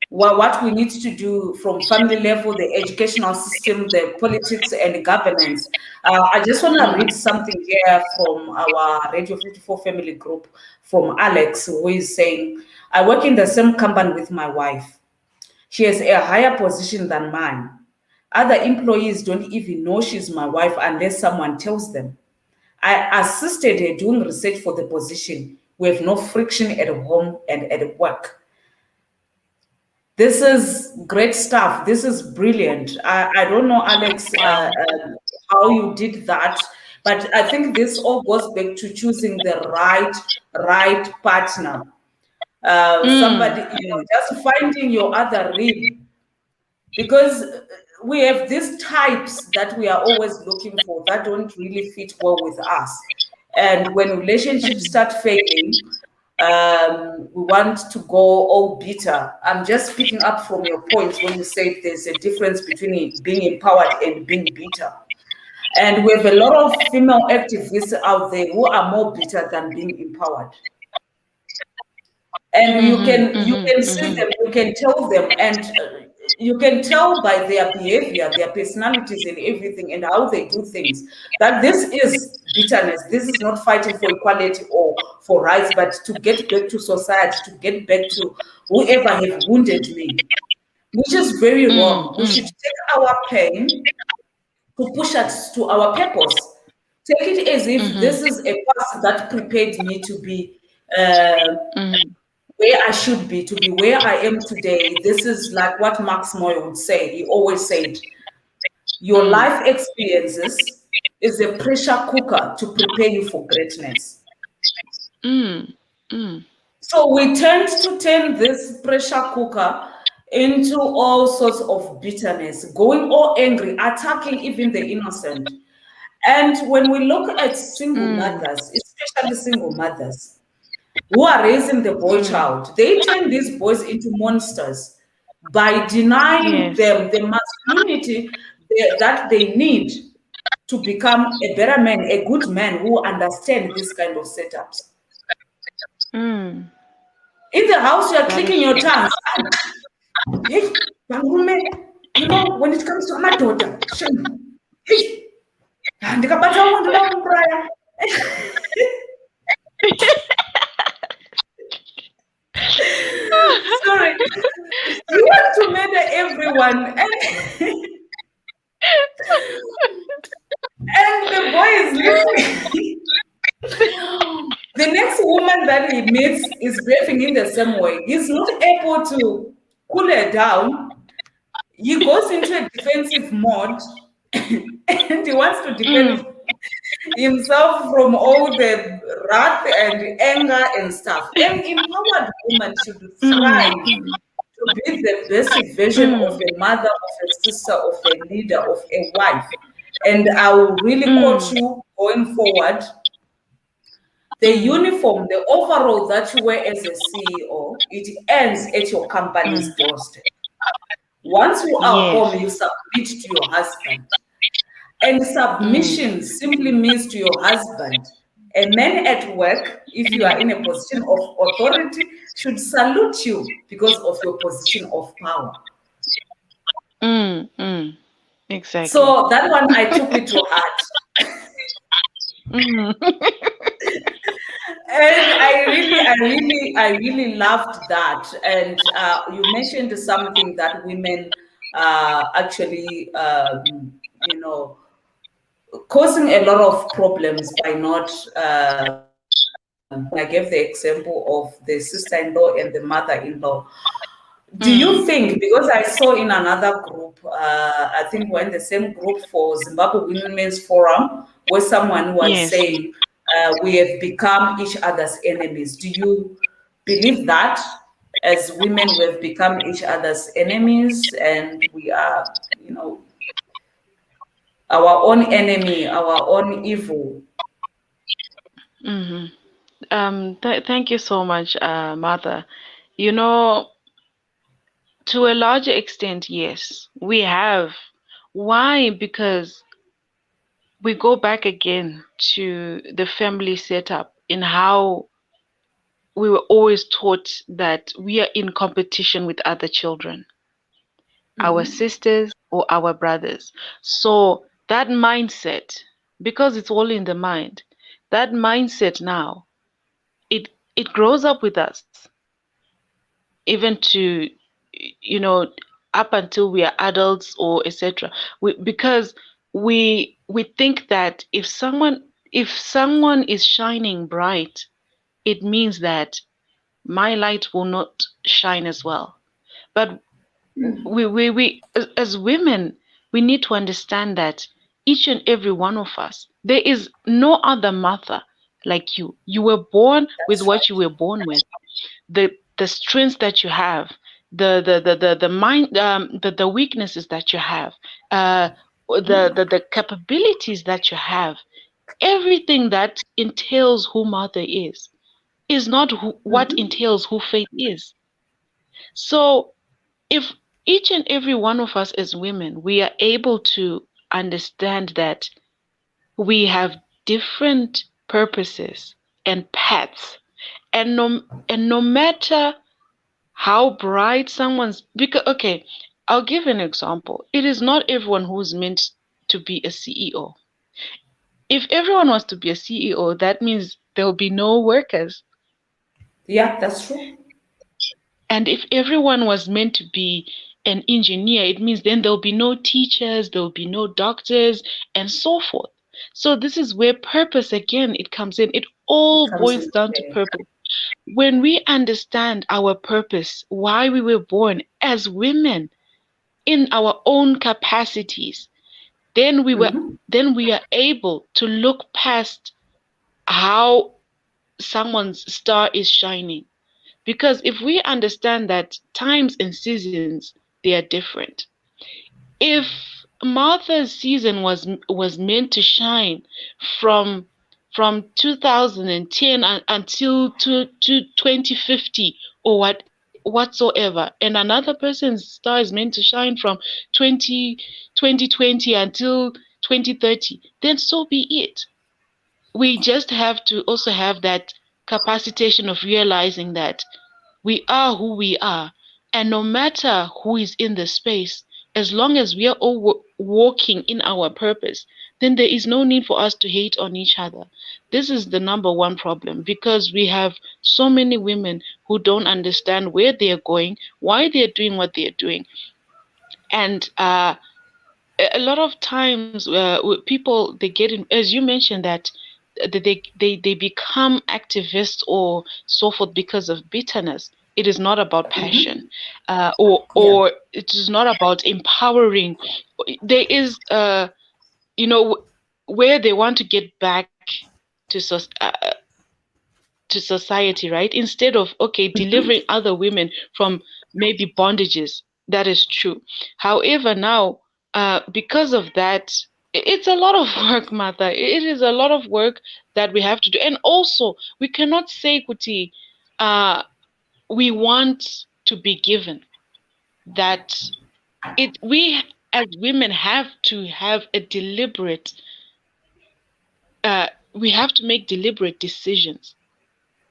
What we need to do from family level, the educational system, the politics and governance. I just want to read something here from our Radio 54 family group from Alex, who is saying, I work in the same company with my wife. She has a higher position than mine. Other employees don't even know she's my wife unless someone tells them. I assisted her doing research for the position. We have no friction at home and at work. This is great stuff. This is brilliant. I don't know, Alex, how you did that, but I think this all goes back to choosing the right partner. Somebody, just finding your other rib, because we have these types that we are always looking for that don't really fit well with us. And when relationships start failing, we want to go all bitter. I'm just picking up from your points when you say there's a difference between being empowered and being bitter. And we have a lot of female activists out there who are more bitter than being empowered. And you can see them, you can tell them, and you can tell by their behavior, their personalities and everything and how they do things, that this is bitterness. This is not fighting for equality or for rights, but to get back to society, to get back to whoever have wounded me, which is very wrong. We should take our pain to push us to our purpose. Take it as if this is a path that prepared me to be where I should be, to be where I am today. This is like what Max Moy would say. He always said, your life experiences is a pressure cooker to prepare you for greatness. So we tend to turn this pressure cooker into all sorts of bitterness, going all angry, attacking even the innocent. And when we look at single mothers, especially single mothers, who are raising the boy child, they turn these boys into monsters by denying them the masculinity that they need to become a better man, a good man who understand this kind of setups. In the house, you are clicking your tongues. Hey, you know, when it comes to my daughter, hey, sorry, you want to murder everyone, and the boy is listening. The next woman that he meets is behaving in the same way. He's not able to cool her down. He goes into a defensive mode and he wants to defend himself from all the wrath and anger and stuff. An empowered woman should strive to be the best version of a mother, of a sister, of a leader, of a wife. And I will really coach you going forward. The uniform, the overall that you wear as a CEO, it ends at your company's doorstep. Once you are home, you submit to your husband. And submission simply means to your husband. A man at work, if you are in a position of authority, should salute you because of your position of power. Exactly. So that one, I took it to heart. And I really loved that. And you mentioned something that women actually, causing a lot of problems by not. I gave the example of the sister-in-law and the mother-in-law. Do you think, because I saw in another group, I think we're in the same group for Zimbabwe Women's Forum, where someone was saying, we have become each other's enemies. Do you believe that as women we have become each other's enemies and we are, our own enemy, our own evil? Thank you so much, Martha. You know, to a larger extent, yes, we have. Why? Because we go back again to the family setup in how we were always taught that we are in competition with other children, our sisters or our brothers. So that mindset, because it's all in the mind, that mindset now, it grows up with us, even to, you know, up until we are adults or etc. Because we think that if someone is shining bright, it means that my light will not shine as well. But we as women, we need to understand that each and every one of us, there is no other mother like you. You were born with That's what you right. were born with, the strengths that you have, the mind, the weaknesses that you have, uh the capabilities that you have, everything that entails who mother is not what entails who faith is. So if each and every one of us as women, we are able to understand that we have different purposes and paths, and no matter how bright someone's, because okay, I'll give an example. It is not everyone who's meant to be a CEO. If everyone wants to be a CEO, that means there will be no workers. Yeah, that's true. And if everyone was meant to be an engineer, it means then there'll be no teachers, there'll be no doctors, and so forth. So this is where purpose again it comes in. It It all comes boils into down to play. purpose. When we understand our purpose, why we were born as women in our own capacities, then we are able to look past how someone's star is shining. Because if we understand that times and seasons they are different, if Martha's season was meant to shine from 2010 until to 2050 or whatsoever, and another person's star is meant to shine from 2020 until 2030, then so be it. We just have to also have that capacitation of realizing that we are who we are, and no matter who is in the space, as long as we are all walking in our purpose, then there is no need for us to hate on each other. This is the number one problem, because we have so many women who don't understand where they are going, why they are doing what they are doing, and a lot of times people they get in, as you mentioned, that they become activists or so forth because of bitterness. It is not about passion, Yeah. or it is not about empowering. There is where they want to get back to to society, right? Instead of, okay, delivering other women from maybe bondages. That is true. However, now, because of that, it's a lot of work, Martha. It is a lot of work that we have to do. And also, we cannot say, Kuti, uh, we want to be given that we as women have to have a deliberate, we have to make deliberate decisions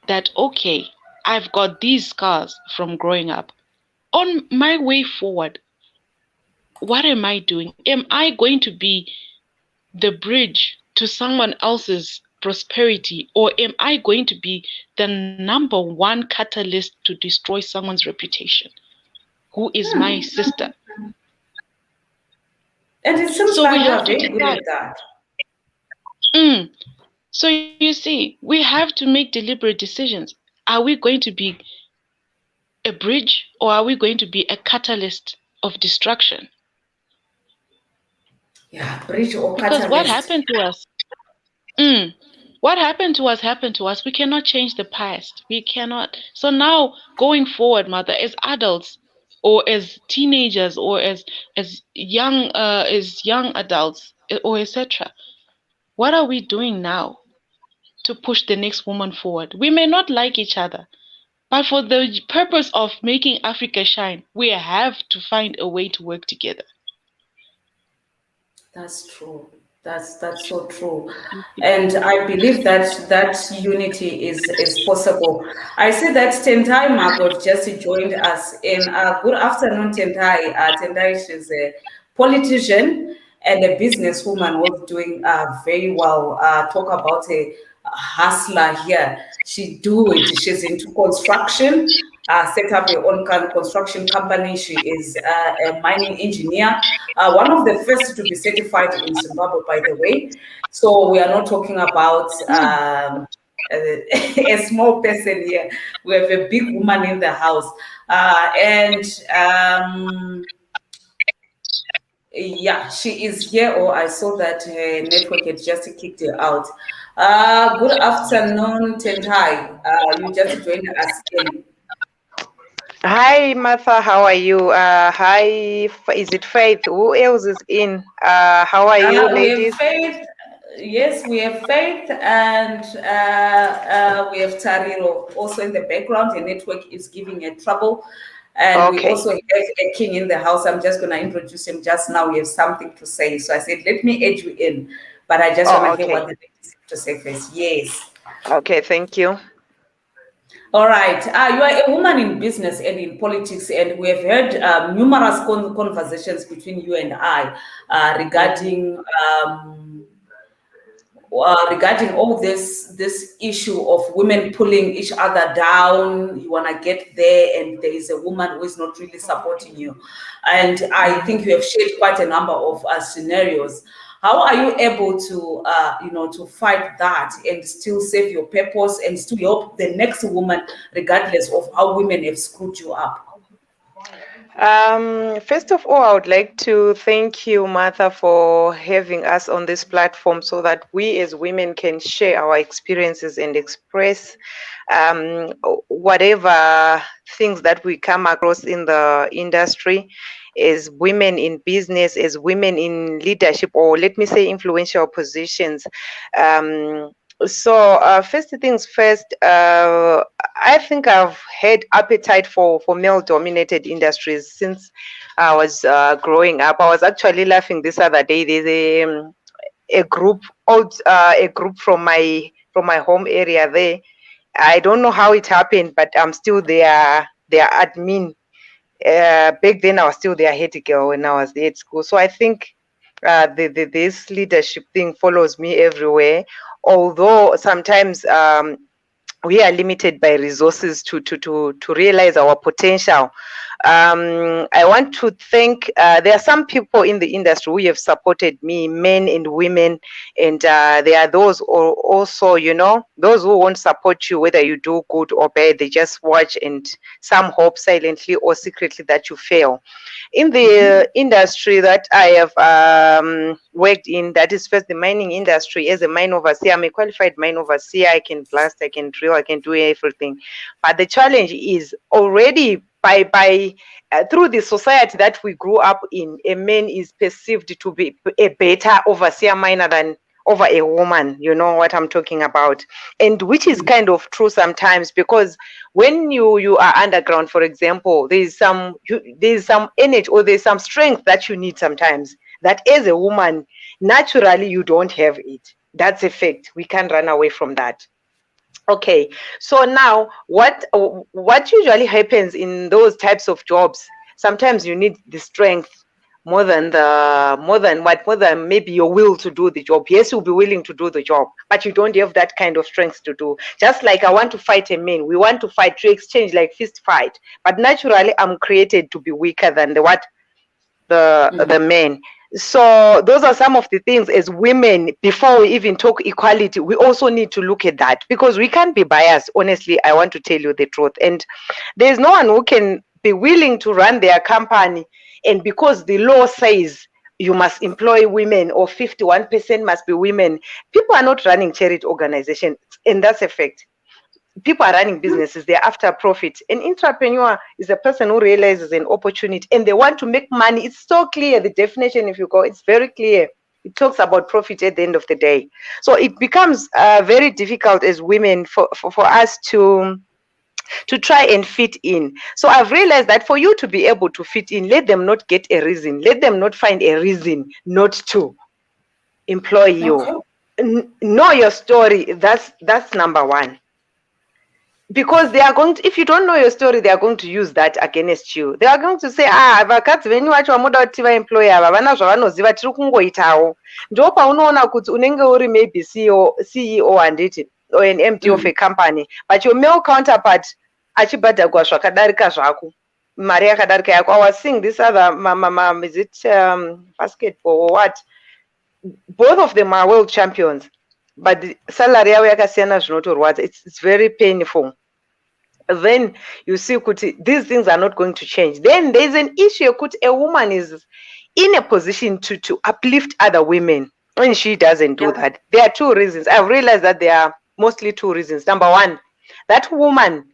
that, okay, I've got these scars from growing up. On my way forward, what am I doing? Am I going to be the bridge to someone else's prosperity, or am I going to be the number one catalyst to destroy someone's reputation, who is my sister? And it seems So we like you have are to very good decide. at that. Mm. So you see, we have to make deliberate decisions. Are we going to be a bridge, or are we going to be a catalyst of destruction? Yeah, bridge or Because what catalyst. happened to us, mm, what happened to us. We cannot change the past. We cannot. So now, going forward, mother, as adults, or as teenagers, or as young adults, or etc., what are we doing now to push the next woman forward? We may not like each other, but for the purpose of making Africa shine, we have to find a way to work together. That's true. That's so true, and I believe that unity is possible. I see that Tendai Margot just joined us in. Good afternoon, Tendai. Tendai, she's a politician and a businesswoman who's doing very well. Talk about a hustler here. She do it. She's into construction. Set up her own construction company. She is a mining engineer, one of the first to be certified in Zimbabwe, by the way. So we are not talking about a small person here. We have a big woman in the house, and yeah, she is here. Or I saw that her network had just kicked her out. Good afternoon, Tentai. You just joined us in. Hi, Martha. How are you? Hi, is it Faith? Who else is in? How are you, We have ladies? Faith. Yes, we have Faith, and we have Tariro also in the background. The network is giving a trouble. And we Okay. also have a king in the house. I'm just going to introduce him just now. We have something to say. So I said, let me add you in. But I just want to hear what the ladies have to say first. Yes. Okay, thank you. All right. You are a woman in business and in politics, and we have heard numerous conversations between you and I regarding regarding all this issue of women pulling each other down. You want to get there, and there is a woman who is not really supporting you. And I think you have shared quite a number of scenarios. How are you able to to fight that and still save your purpose and still help the next woman, regardless of how women have screwed you up? First of all, I would like to thank you, Martha, for having us on this platform so that we as women can share our experiences and express whatever things that we come across in the industry as women in business, as women in leadership, or let me say influential positions. First things first, I think I've had appetite for male-dominated industries since I was growing up. I was actually laughing this other day. There's a group, a group from my home area there. I don't know how it happened, but I'm still their admin. Back then, I was still their head girl when I was there at school. So I think this leadership thing follows me everywhere. Although sometimes we are limited by resources to realize our potential. I want to thank, there are some people in the industry who have supported me, men and women, and there are those also, those who won't support you, whether you do good or bad. They just watch, and some hope silently or secretly that you fail. In the industry that I have worked in, that is first the mining industry. As a mine overseer, I'm a qualified mine overseer. I can blast, I can drill, I can do everything. But the challenge is already through the society that we grew up in, a man is perceived to be a better overseer miner than over a woman. You know what I'm talking about, and which is kind of true sometimes, because when you are underground, for example, there's some energy or there's some strength that you need sometimes that as a woman naturally you don't have it. That's a fact. We can't run away from that. Okay, so now what usually happens in those types of jobs? Sometimes you need the strength more than maybe your will to do the job. Yes, you'll be willing to do the job, but you don't have that kind of strength to do. Just like I want to fight a man, we want to fight, to exchange like fist fight, but naturally I'm created to be weaker than the men. So those are some of the things as women, before we even talk equality, we also need to look at that, because we can't be biased. Honestly, I want to tell you the truth. And there's no one who can be willing to run their company, and because the law says you must employ women or 51% must be women, people are not running charity organizations, and that's a fact. People are running businesses, they're after profit. An entrepreneur is a person who realizes an opportunity and they want to make money. It's so clear, the definition, if you go, it's very clear. It talks about profit at the end of the day. So it becomes very difficult as women for us to try and fit in. So I've realized that for you to be able to fit in, let them not get a reason, let them not find a reason not to. employ you. Okay. Know your story. That's number one. Because they are going to, if you don't know your story, they are going to use that against you. They are going to say, vakadzi venyu vacho vamoda kuti vaemploy ava vana zvavanoziva tiri kungoitawo. Ndo paunoona kuti unenge uri maybe CEO handiti, or an MD of a company, but your male counterpart achibhadhagwa zvakadarika zvako, mari yakadarika yako. I was seeing this other is it basketball or what? Both of them are world champions, but the salary yavo yakasiyana zvinotorwadza. It's very painful. Then you see kuti these things are not going to change. Then there's an issue kuti a woman is in a position to uplift other women when she doesn't do that. There are two reasons. I've realized that there are mostly two reasons. Number one, that woman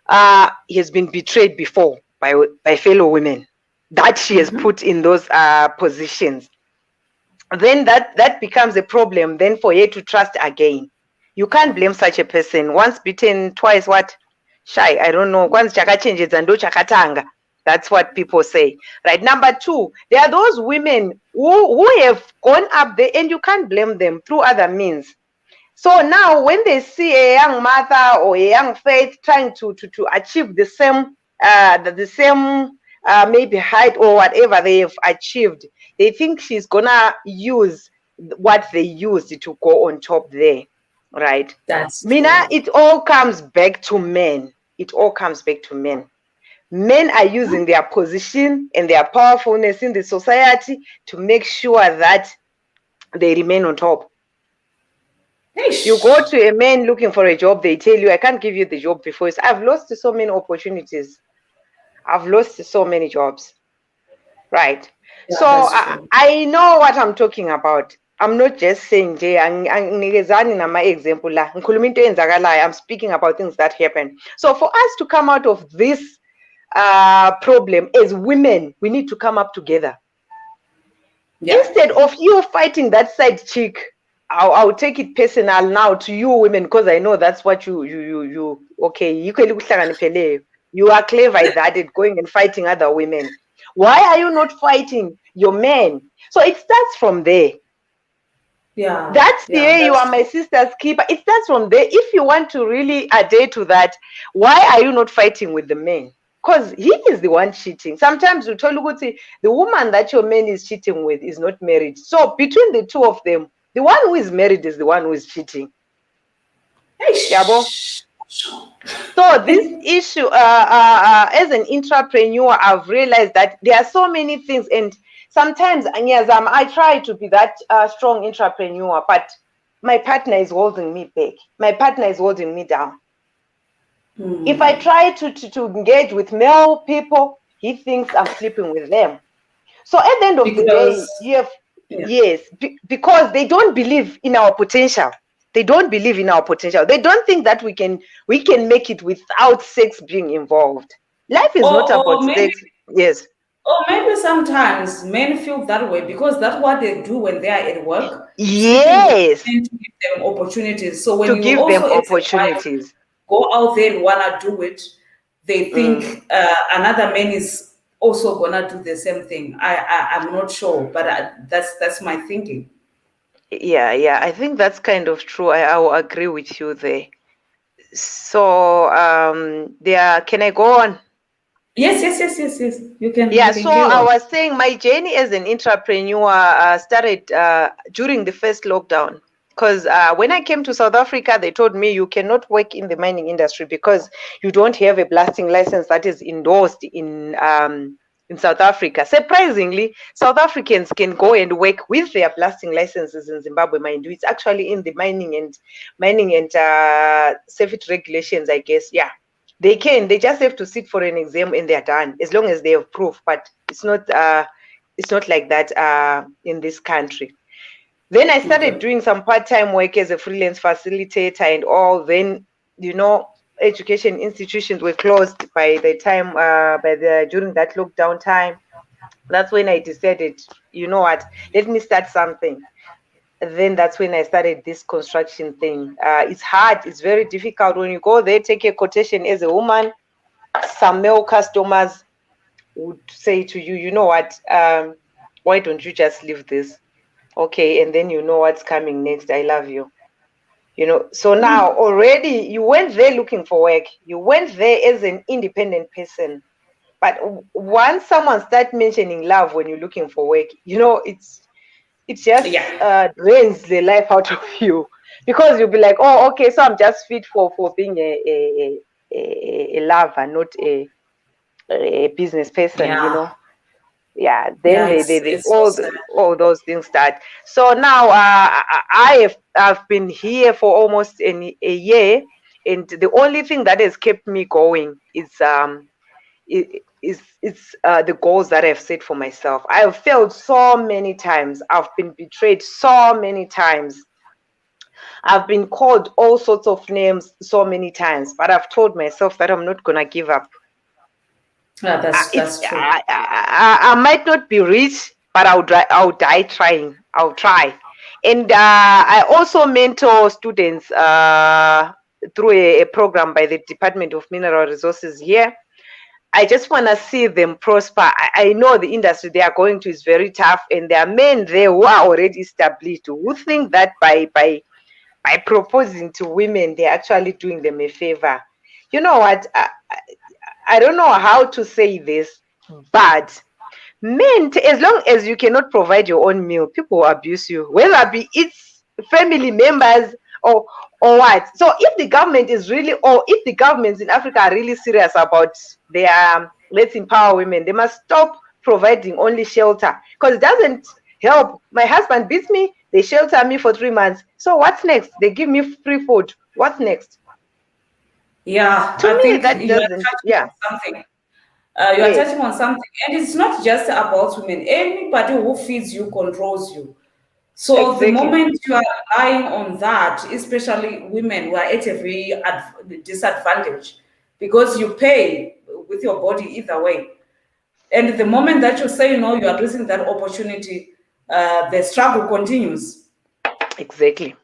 has been betrayed before by fellow women that she has put in those positions. Then that becomes a problem then for her to trust again. You can't blame such a person. Once bitten, twice what? Shy. I don't know. Once chaka changes and do chakatanga. That's what people say. Right. Number two, there are those women who have gone up there and you can't blame them through other means. So now when they see a young mother or a young faith trying to achieve the same maybe height or whatever they have achieved, they think she's gonna use what they used to go on top there, right? That's Mina, it all comes back to men. It all comes back to men. Men are using their position and their powerfulness in the society to make sure that they remain on top. You go to a man looking for a job, they tell you, I can't give you the job before. I've lost so many opportunities. I've lost so many jobs. Right. Yeah, so I know what I'm talking about. I'm not just saying, I'm speaking about things that happen. So for us to come out of this problem as women, we need to come up together. Yeah. Instead of you fighting that side chick, I'll take it personal now to you women, because I know that's what you okay, you are clever at that, at going and fighting other women. Why are you not fighting your men? So it starts from there. Yeah. That's the way you are my sister's keeper. It starts from there. If you want to really adhere to that, why are you not fighting with the men? Because he is the one cheating. Sometimes you tell Luguti, the woman that your man is cheating with is not married. So between the two of them, the one who is married is the one who is cheating. So this issue, as an entrepreneur, I've realized that there are so many things, and sometimes, I try to be that strong entrepreneur, but my partner is holding me back. My partner is holding me down. If I try to engage with male people, he thinks I'm sleeping with them. So at the end of the day, you have because they don't believe in our potential. They don't believe in our potential. They don't think that we can make it without sex being involved. Life is not about sex. Yes. Or maybe sometimes men feel that way because that's what they do when they are at work. Yes. To give them opportunities. So when to you give also them opportunities, go out there and wanna do it, they think another man is also gonna do the same thing. I'm not sure, but that's my thinking. Yeah, I think that's kind of true. I will agree with you there. So can I go on? Yes. You can. Yeah, so I was saying my journey as an entrepreneur started during the first lockdown. Because when I came to South Africa, they told me you cannot work in the mining industry because you don't have a blasting license that is endorsed in South Africa. Surprisingly, South Africans can go and work with their blasting licenses in Zimbabwe, mind you. It's actually in the mining and safety regulations, I guess. Yeah, they can. They just have to sit for an exam and they're done, as long as they have proof. But it's not like that in this country. Then I started doing some part-time work as a freelance facilitator and all. Then, education institutions were closed by the time, during that lockdown time. That's when I decided, you know what, let me start something. Then that's when I started this construction thing. It's hard. It's very difficult. When you go there, take a quotation as a woman, some male customers would say to you, you know what, why don't you just leave this? Okay, and then you know what's coming next. I love you. So now already you went there looking for work. You went there as an independent person. But once someone start mentioning love when you're looking for work, it just Yeah. drains the life out of you, because you'll be like, oh, okay, so I'm just fit for being a lover, not a business person. Yeah. Yeah, then Yeah, they it's so sad. all those things start. So now I've been here for almost a year, and the only thing that has kept me going is the goals that I've set for myself. I've failed so many times. I've been betrayed so many times. I've been called all sorts of names so many times, but I've told myself that I'm not gonna give up. Yeah, It's that's true. I might not be rich, but I'll die trying. I'll try. And I also mentor students through a program by the Department of Mineral Resources here. I just want to see them prosper. I know the industry they are going to is very tough, and there are men there who are already established who think that by proposing to women, they're actually doing them a favor. You know what? I don't know how to say this, but men, as long as you cannot provide your own meal, people will abuse you, whether it be it's family members or what. So if the government is really, or if the governments in Africa are really serious about their let's empower women, they must stop providing only shelter, because it doesn't help. My husband beats me, they shelter me for 3 months. So what's next? They give me free food. What's next? Yeah, To I me, think that you are doesn't. touching Yeah. on something. You are Yes. touching on something, and it's not just about women. Anybody who feeds you controls you. So the Exactly. moment you are relying on that, especially women, we are at a very disadvantage, because you pay with your body either way. And the moment that you say no, you are losing that opportunity. The struggle continues. Exactly.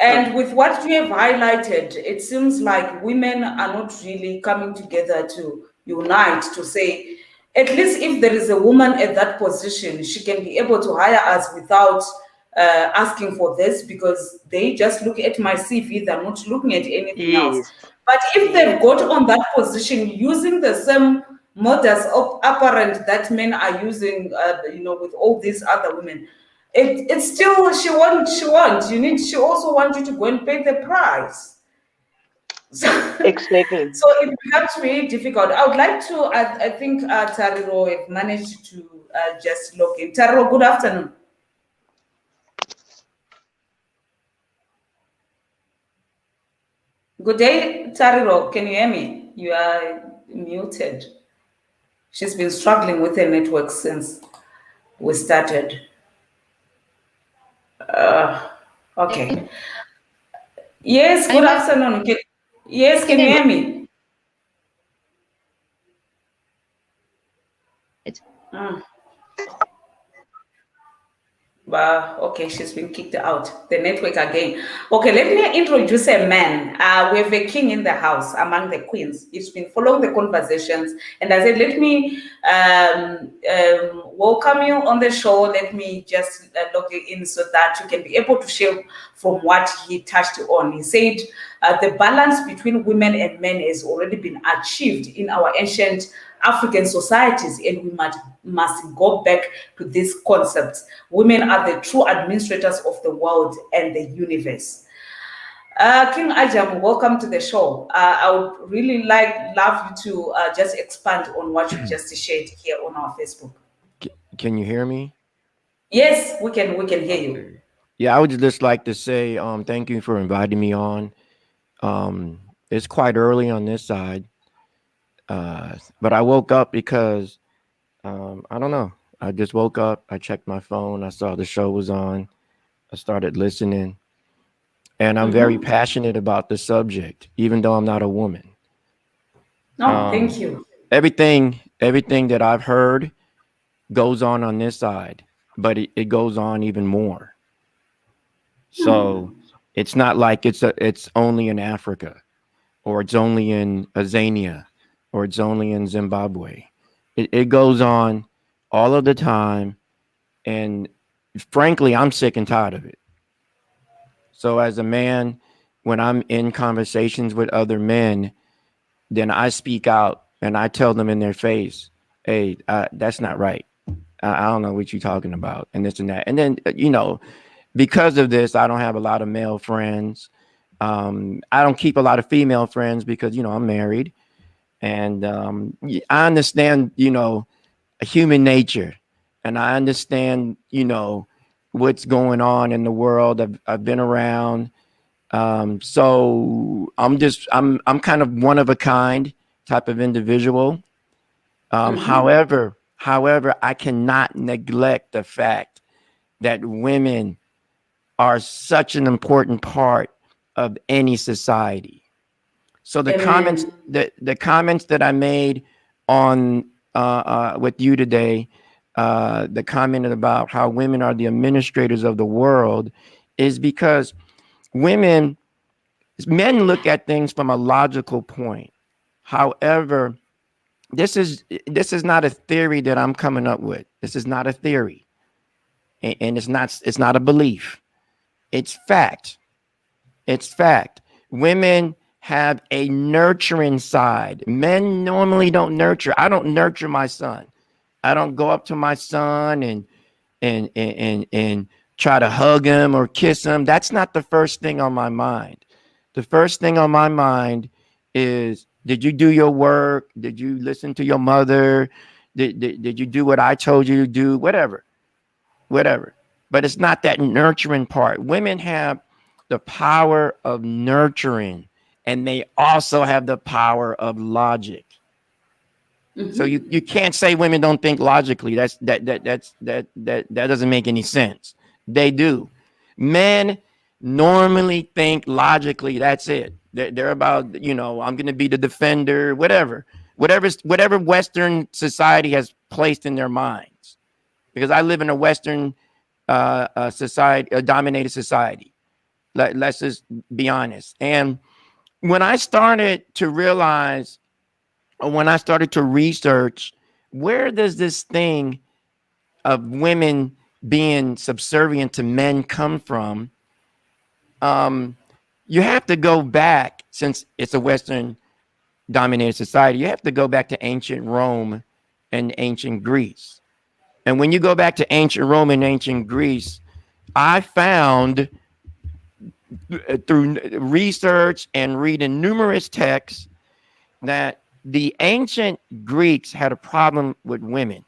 Mm. And with what you have highlighted, it seems like women are not really coming together to unite to say, at least if there is a woman at that position, she can be able to hire us without asking for this, because they just look at my CV, they're not looking at anything else. Yes. But if Yes. they've got on that position using the same modus operandi that men are using, with all these other women, it's still she won't. She also wants you to go and pay the price. So, Exactly. so it becomes really difficult. I would like to. I think Tariro have managed to just log in. Tariro, good afternoon. Good day, Tariro. Can you hear me? You are muted. She's been struggling with her network since we started. Okay. Yes, good I'm a afternoon. Yes, can you hear me? Mm. Okay, she's been kicked out. The network again. Okay, let me introduce a man. We have a king in the house among the queens. He's been following the conversations, and I said, let me welcome you on the show. Let me just log you in so that you can be able to share from what he touched on. He said the balance between women and men has already been achieved in our ancient African societies, and we must go back to these concepts. Women are the true administrators of the world and the universe. King Ajam, welcome to the show. I would really love you to just expand on what you just shared here on our Facebook. Can you hear me? Yes, we can hear you. Okay. Yeah, I would just like to say thank you for inviting me on. It's quite early on this side, but I woke up because I don't know. I just woke up. I checked my phone. I saw the show was on. I started listening, and I'm very Mm-hmm. passionate about the subject, even though I'm not a woman. No, thank Um, you. everything that I've heard goes on this side, but it goes on even more. So it's not like it's only in Africa, or it's only in Azania, or it's only in Zimbabwe. It goes on all of the time, and frankly, I'm sick and tired of it. So as a man, when I'm in conversations with other men, then I speak out and I tell them in their face, hey, that's not right. I don't know what you're talking about, and this and that. And then, because of this, I don't have a lot of male friends. I don't keep a lot of female friends because, I'm married. And I understand, human nature. And I understand, what's going on in the world. I've been around. So I'm kind of one of a kind type of individual. However, I cannot neglect the fact that women are such an important part of any society. So the comments Amen. the comments that I made on with you today, the comment about how women are the administrators of the world, is because women men look at things from a logical point. However, this is not a theory that I'm coming up with. This is not a theory, and it's not a belief. It's fact. It's fact. Women have a nurturing side. Men normally don't nurture. I don't nurture my son. I don't go up to my son and try to hug him or kiss him. That's not the first thing on my mind. The first thing on my mind is, did you do your work? Did you listen to your mother? Did you do what I told you to do? Whatever. But it's not that nurturing part. Women have the power of nurturing, and they also have the power of logic. So you can't say women don't think logically. That doesn't make any sense. They do. Men normally think logically. That's it. They're about, I'm going to be the defender, whatever Western society has placed in their minds. Because I live in a Western society, a dominated society. Let's just be honest. And when I started to realize, when I started to research, where does this thing of women being subservient to men come from? You have to go back, since it's a Western dominated society, you have to go back to ancient Rome and ancient Greece. And when you go back to ancient Rome and ancient Greece, I found through research and reading numerous texts that the ancient Greeks had a problem with women.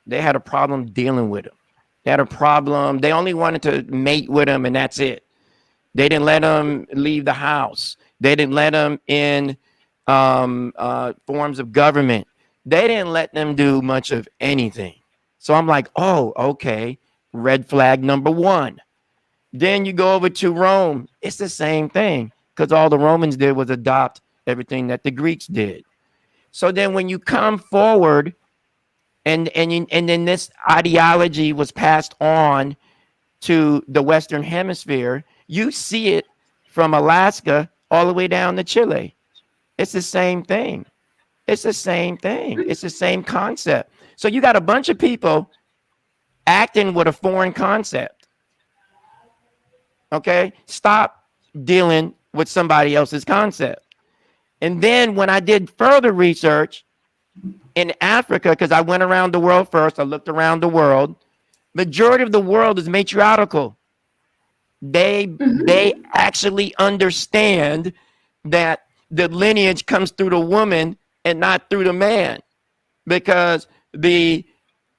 They had a problem dealing with them. They had a problem. They only wanted to mate with them, and that's it. They didn't let them leave the house. They didn't let them in forms of government. They didn't let them do much of anything. So I'm like, oh, okay. Red flag number one. Then you go over to Rome. It's the same thing, because all the Romans did was adopt everything that the Greeks did. So then when you come forward and then this ideology was passed on to the Western Hemisphere, you see it from Alaska all the way down to Chile. It's the same thing. It's the same thing. It's the same concept. So you got a bunch of people acting with a foreign concept. Okay? Stop dealing with somebody else's concept. And then when I did further research in Africa, because I went around the world first, I looked around the world. Majority of the world is matriarchal. They actually understand that the lineage comes through the woman and not through the man, because the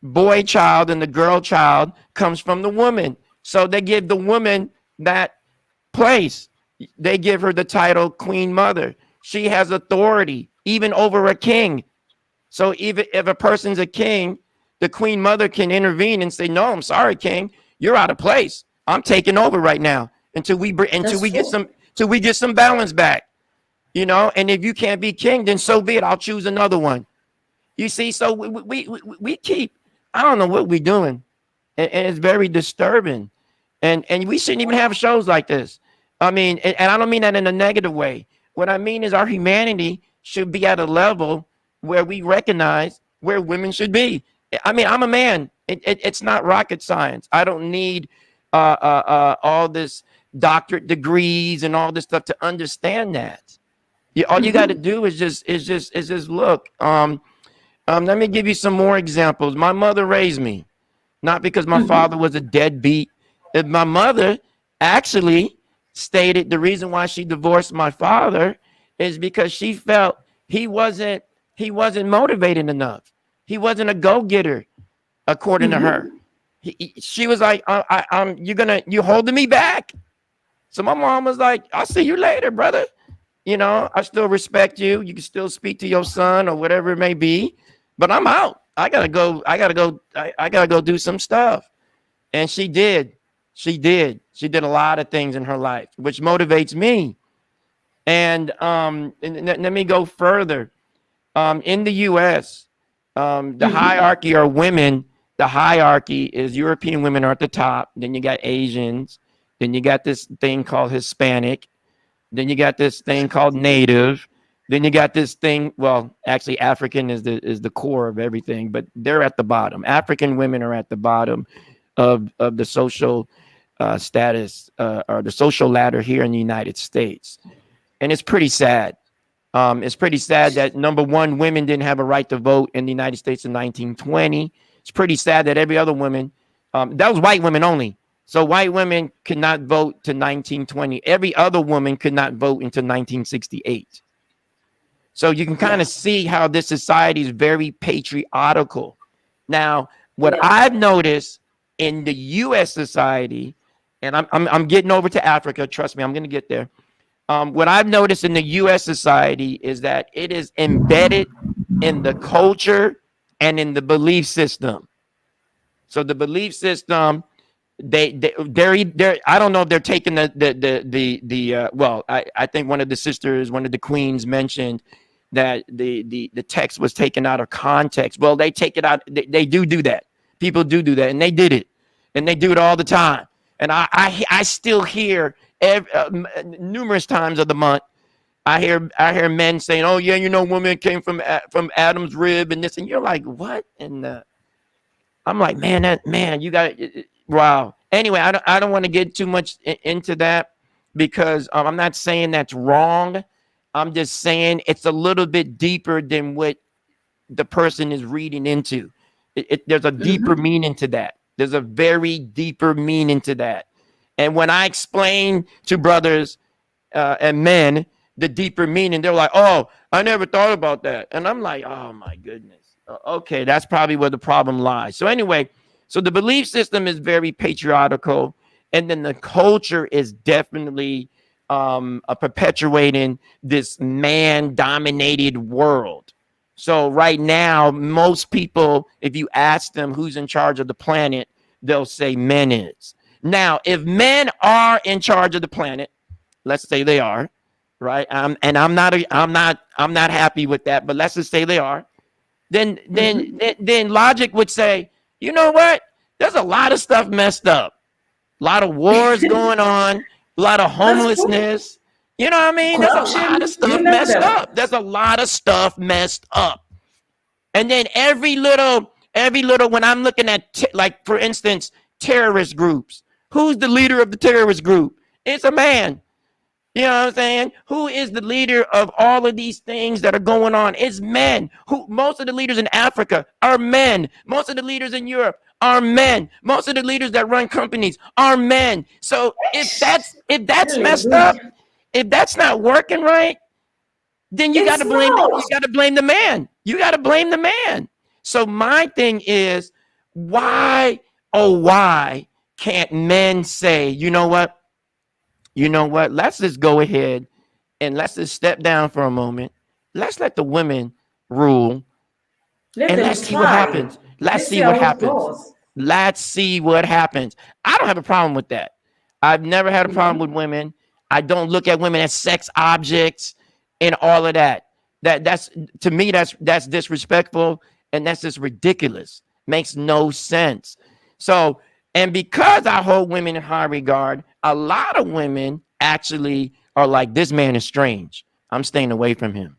boy child and the girl child comes from the woman. So they give the woman that place. They give her the title Queen Mother. She has authority even over a king. So even if a person's a king, the Queen Mother can intervene and say, "No, I'm sorry, King, you're out of place. I'm taking over right now until we get some balance back." And if you can't be king, then so be it. I'll choose another one. You see, so we keep, I don't know what we're doing, and it's very disturbing. And we shouldn't even have shows like this. I mean, and I don't mean that in a negative way. What I mean is our humanity should be at a level where we recognize where women should be. I mean, I'm a man. It's not rocket science. I don't need all this doctorate degrees and all this stuff to understand that. All you got to do is just look. Let me give you some more examples. My mother raised me, not because my father was a deadbeat. My mother actually stated the reason why she divorced my father is because she felt he wasn't motivated enough. He wasn't a go-getter, according to her. She was like, you holding me back. So my mom was like, I'll see you later, brother. You know, I still respect you. You can still speak to your son or whatever it may be, but I'm out. I gotta go. I gotta go do some stuff. And she did. She did a lot of things in her life, which motivates me. And let me go further. In the U.S., the hierarchy are women. The hierarchy is European women are at the top. Then you got Asians. Then you got this thing called Hispanic. Then you got this thing called Native. Then you got this thing. Well, actually, African is the core of everything, but they're at the bottom. African women are at the bottom of the social status or the social ladder here in the United States, and it's pretty sad. It's pretty sad that number one, women didn't have a right to vote in the United States in 1920. It's pretty sad that every other woman, that was white women only. So white women could not vote to 1920. Every other woman could not vote until 1968. So you can kind of see how this society is very patriarchal. Now, what I've noticed in the U.S. society, and I'm getting over to Africa. Trust me, I'm going to get there. What I've noticed in the U.S. society is that it is embedded in the culture and in the belief system. So the belief system, they're I don't know if they're taking well, I think one of the queens mentioned that the text was taken out of context. Well, they take it out. They do that. People do that, and they did it, and they do it all the time. And I still hear numerous times of the month, I hear men saying, "Oh yeah, you know, women came from Adam's rib and this," and you're like, "What?" And I'm like, man, you got wow. Anyway, I don't want to get too much into that because I'm not saying that's wrong. I'm just saying it's a little bit deeper than what the person is reading into. There's a deeper meaning to that. There's a very deeper meaning to that. And when I explain to brothers and men the deeper meaning, they're like, "Oh, I never thought about that." And I'm like, "Oh my goodness. Okay, that's probably where the problem lies." So anyway, so the belief system is very patriarchal, and then the culture is definitely perpetuating this man-dominated world. So right now, most people, if you ask them who's in charge of the planet, they'll say men is. Now, if men are in charge of the planet, let's say they are, right? And I'm not happy with that, but let's just say they are. Then logic would say, you know what? There's a lot of stuff messed up, a lot of wars going on, a lot of homelessness. You know what I mean? There's a lot of stuff messed up. There's a lot of stuff messed up. And then every little, when I'm looking at, like, for instance, terrorist groups, who's the leader of the terrorist group? It's a man. You know what I'm saying? Who is the leader of all of these things that are going on? It's men. Most of the leaders in Africa are men. Most of the leaders in Europe are men. Most of the leaders that run companies are men. So if that's messed up, if that's not working right, then you got to blame the man. You got to blame the man. So my thing is, why can't men say, you know what? Let's just go ahead and let's just step down for a moment. Let's let the women rule. And let's see what happens. Let's see what happens. Let's see what happens. I don't have a problem with that. I've never had a problem with women. I don't look at women as sex objects and all of that. That's to me, that's disrespectful and that's just ridiculous. Makes no sense. So, and because I hold women in high regard, a lot of women actually are like, this man is strange. I'm staying away from him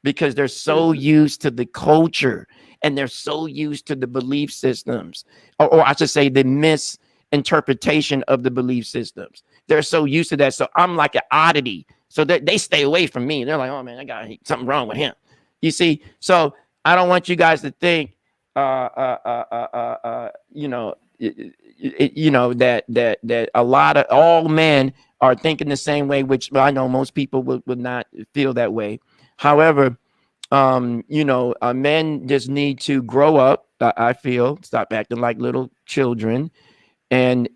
because they're so used to the culture and they're so used to the belief systems, or I should say the misinterpretation of the belief systems. They're so used to that. So I'm like an oddity. So they stay away from me. They're like, oh man, I got something wrong with him. You see? So I don't want you guys to think, you know, that a lot of all men are thinking the same way, which I know most people would not feel that way. However, men just need to grow up. I feel, stop acting like little children, and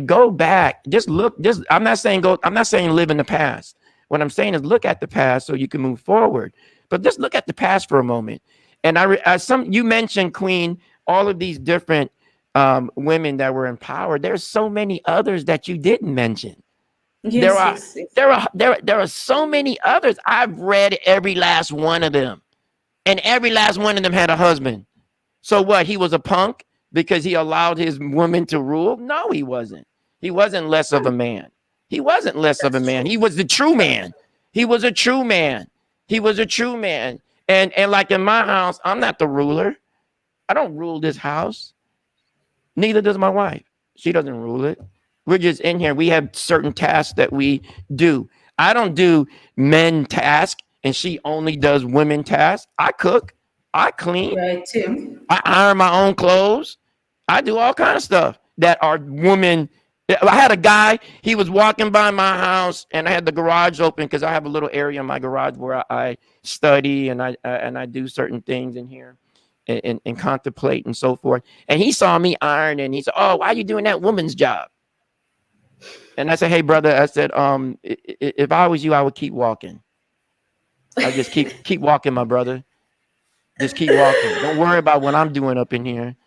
go back. Just look. Just I'm not saying go. I'm not saying live in the past. What I'm saying is look at the past so you can move forward. But just look at the past for a moment. And you mentioned, Queen, all of these different women that were in power. There's so many others that you didn't mention. Yes. There are so many others. I've read every last one of them, and every last one of them had a husband. So what? He was a punk because he allowed his woman to rule? No, he wasn't. He wasn't less of a man. He wasn't less of a man. He was the true man. He was a true man. He was a true man. And like in my house, I'm not the ruler. I don't rule this house. Neither does my wife. She doesn't rule it. We're just in here. We have certain tasks that we do. I don't do men tasks, and she only does women tasks. I cook. I clean. Right, Tim. I iron my own clothes. I do all kinds of stuff that are women. I had a guy, he was walking by my house, and I had the garage open because I have a little area in my garage where I study and I do certain things in here and contemplate and so forth. And he saw me iron, and he said, "Oh, why are you doing that woman's job?" And I said, "Hey, brother," I said, if I was you, I would keep walking. I just keep walking, my brother. Just keep walking. Don't worry about what I'm doing up in here.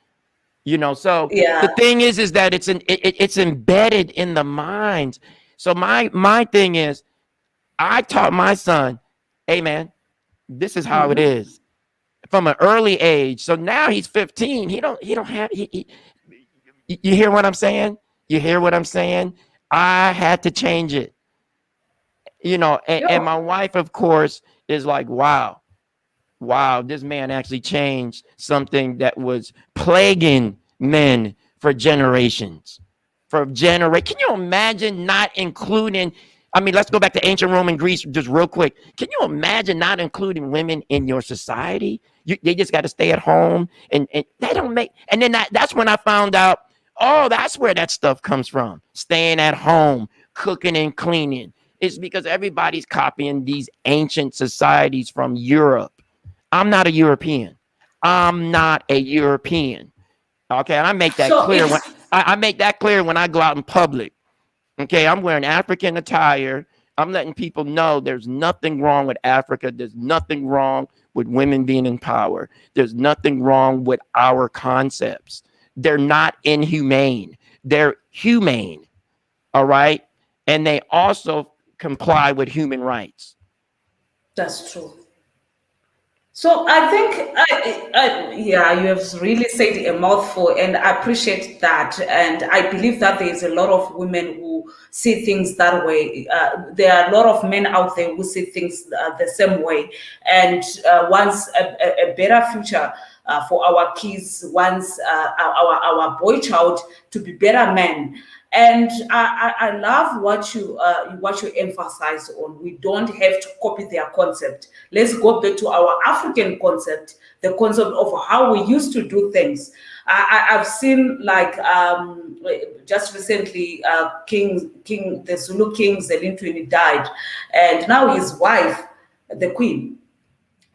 So the thing is that it's embedded in the minds. So my thing is, I taught my son, hey man, this is how it is from an early age. So now he's 15. He don't have, you hear what I'm saying? You hear what I'm saying? I had to change it, and my wife, of course, is like, wow, this man actually changed something that was plaguing men for generations. Can you imagine not including, let's go back to ancient Rome and Greece just real quick. Can you imagine not including women in your society? They just got to stay at home, and they don't make, and then that's when I found out, oh, that's where that stuff comes from. Staying at home, cooking and cleaning. It's because everybody's copying these ancient societies from Europe. I'm not a European. Okay, and I make that clear when I make that clear when I go out in public. Okay, I'm wearing African attire. I'm letting people know there's nothing wrong with Africa. There's nothing wrong with women being in power. There's nothing wrong with our concepts. They're not inhumane. They're humane. All right, and they also comply with human rights. That's true. So I think, you have really said a mouthful, and I appreciate that. And I believe that there is a lot of women who see things that way. There are a lot of men out there who see things the same way, and wants a better future for our kids, wants our boy child to be better men. And I love what you emphasize on. We don't have to copy their concept. Let's go back to our African concept, the concept of how we used to do things. I've seen, like, just recently, the Zulu king Zelintwini died, and now his wife, the queen,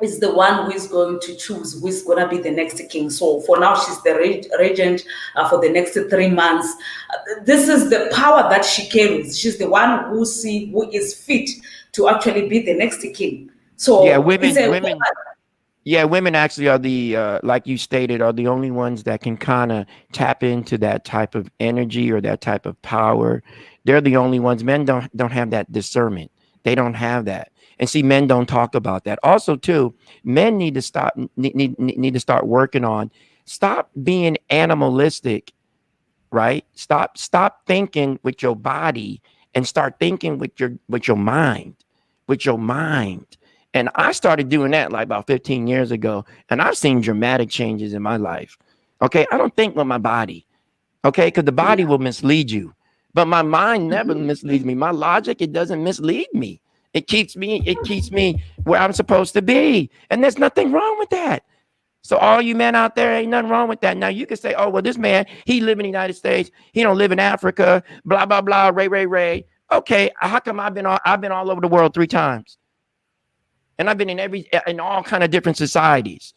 is the one who is going to choose who is going to be the next king. So for now, she's the regent for the next 3 months. This is the power that she carries. She's the one who is fit to actually be the next king. So yeah, women actually are the, like you stated, are the only ones that can kind of tap into that type of energy or that type of power. They're the only ones. Men don't have that discernment. They don't have that. And see, men don't talk about that. Also, too, men need to start working on, stop being animalistic, right? Stop thinking with your body and start thinking with your mind, And I started doing that like about 15 years ago. And I've seen dramatic changes in my life. Okay. I don't think with my body. Okay. Because the body will mislead you. But my mind never misleads me. My logic, it doesn't mislead me. It keeps me where I'm supposed to be. And there's nothing wrong with that. So all you men out there, ain't nothing wrong with that. Now you can say, oh, well, this man, he live in the United States. He don't live in Africa, blah, blah, blah, Ray. Okay, how come I've been all over the world 3 times? And I've been in all kind of different societies.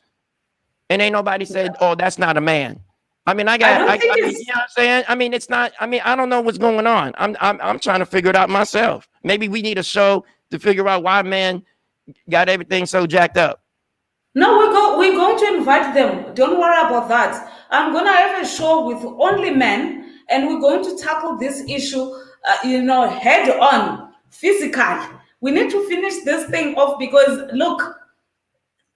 And ain't nobody said, oh, that's not a man. I mean, I don't think I mean, it's you know what I'm saying? I mean, it's not, I mean, I don't know what's going on. I'm trying to figure it out myself. Maybe we need a show to figure out why men got everything so jacked up. no, we're going to invite them. Don't worry about that. I'm gonna have a show with only men, and we're going to tackle this issue, head on, physically. We need to finish this thing off because look,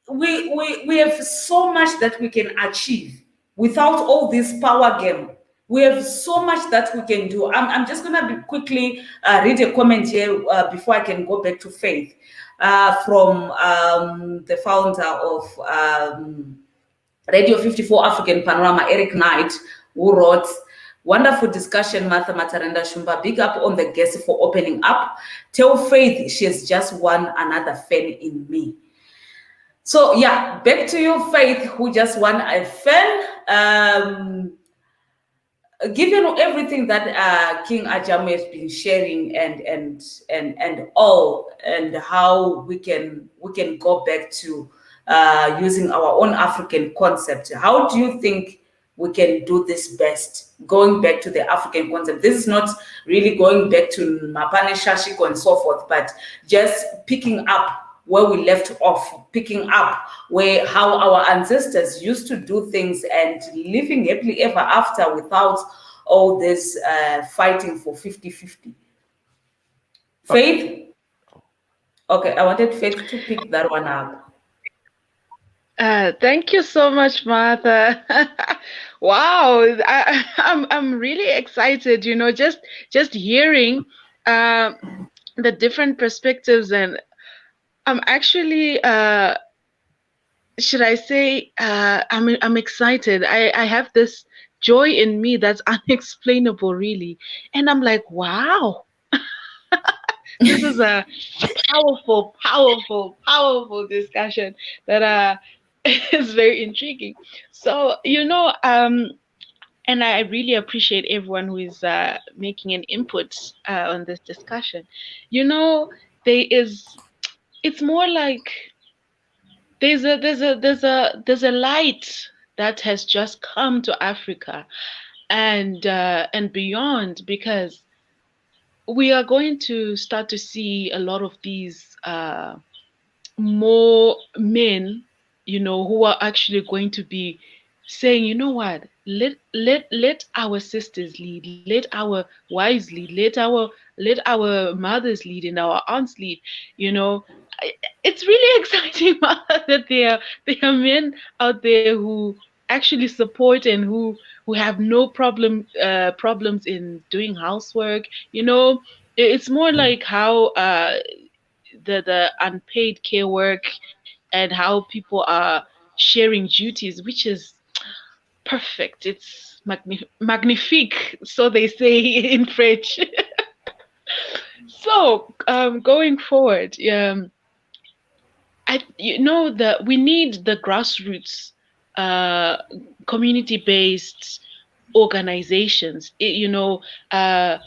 we have so much that we can achieve without all this power game. We have so much that we can do. I'm just gonna be quickly read a comment here before I can go back to Faith from the founder of Radio 54 African Panorama, Eric Knight, who wrote, wonderful discussion, Martha Matarenda Shumba. Big up on the guest for opening up. Tell Faith she has just won another fan in me. So yeah, back to you, Faith, who just won a fan. Given everything that King Ajame has been sharing and all, and how we can go back to using our own African concept, how do you think we can do this best? Going back to the African concept. This is not really going back to Mapane Shashiko and so forth, but just picking up where we left off, picking up where how our ancestors used to do things and living happily ever after without all this fighting for 50-50. Faith? Okay, I wanted Faith to pick that one up. Thank you so much, Martha. Wow, I'm really excited. Just hearing the different perspectives, and I'm actually, should I say, I'm excited. I have this joy in me that's unexplainable, really, and I'm like, wow. This is a powerful discussion that is very intriguing. So, and I really appreciate everyone who is making an input on this discussion. It's more like there's a light that has just come to Africa and beyond, because we are going to start to see a lot of these more men, who are actually going to be saying, you know what, let our sisters lead, let our wives lead, let our mothers lead and our aunts lead. It's really exciting that there are men out there who actually support and who have no problems in doing housework. It's more like how the unpaid care work and how people are sharing duties, which is perfect. It's magnifique, so they say in French. So going forward, that we need the grassroots, community-based organizations. We are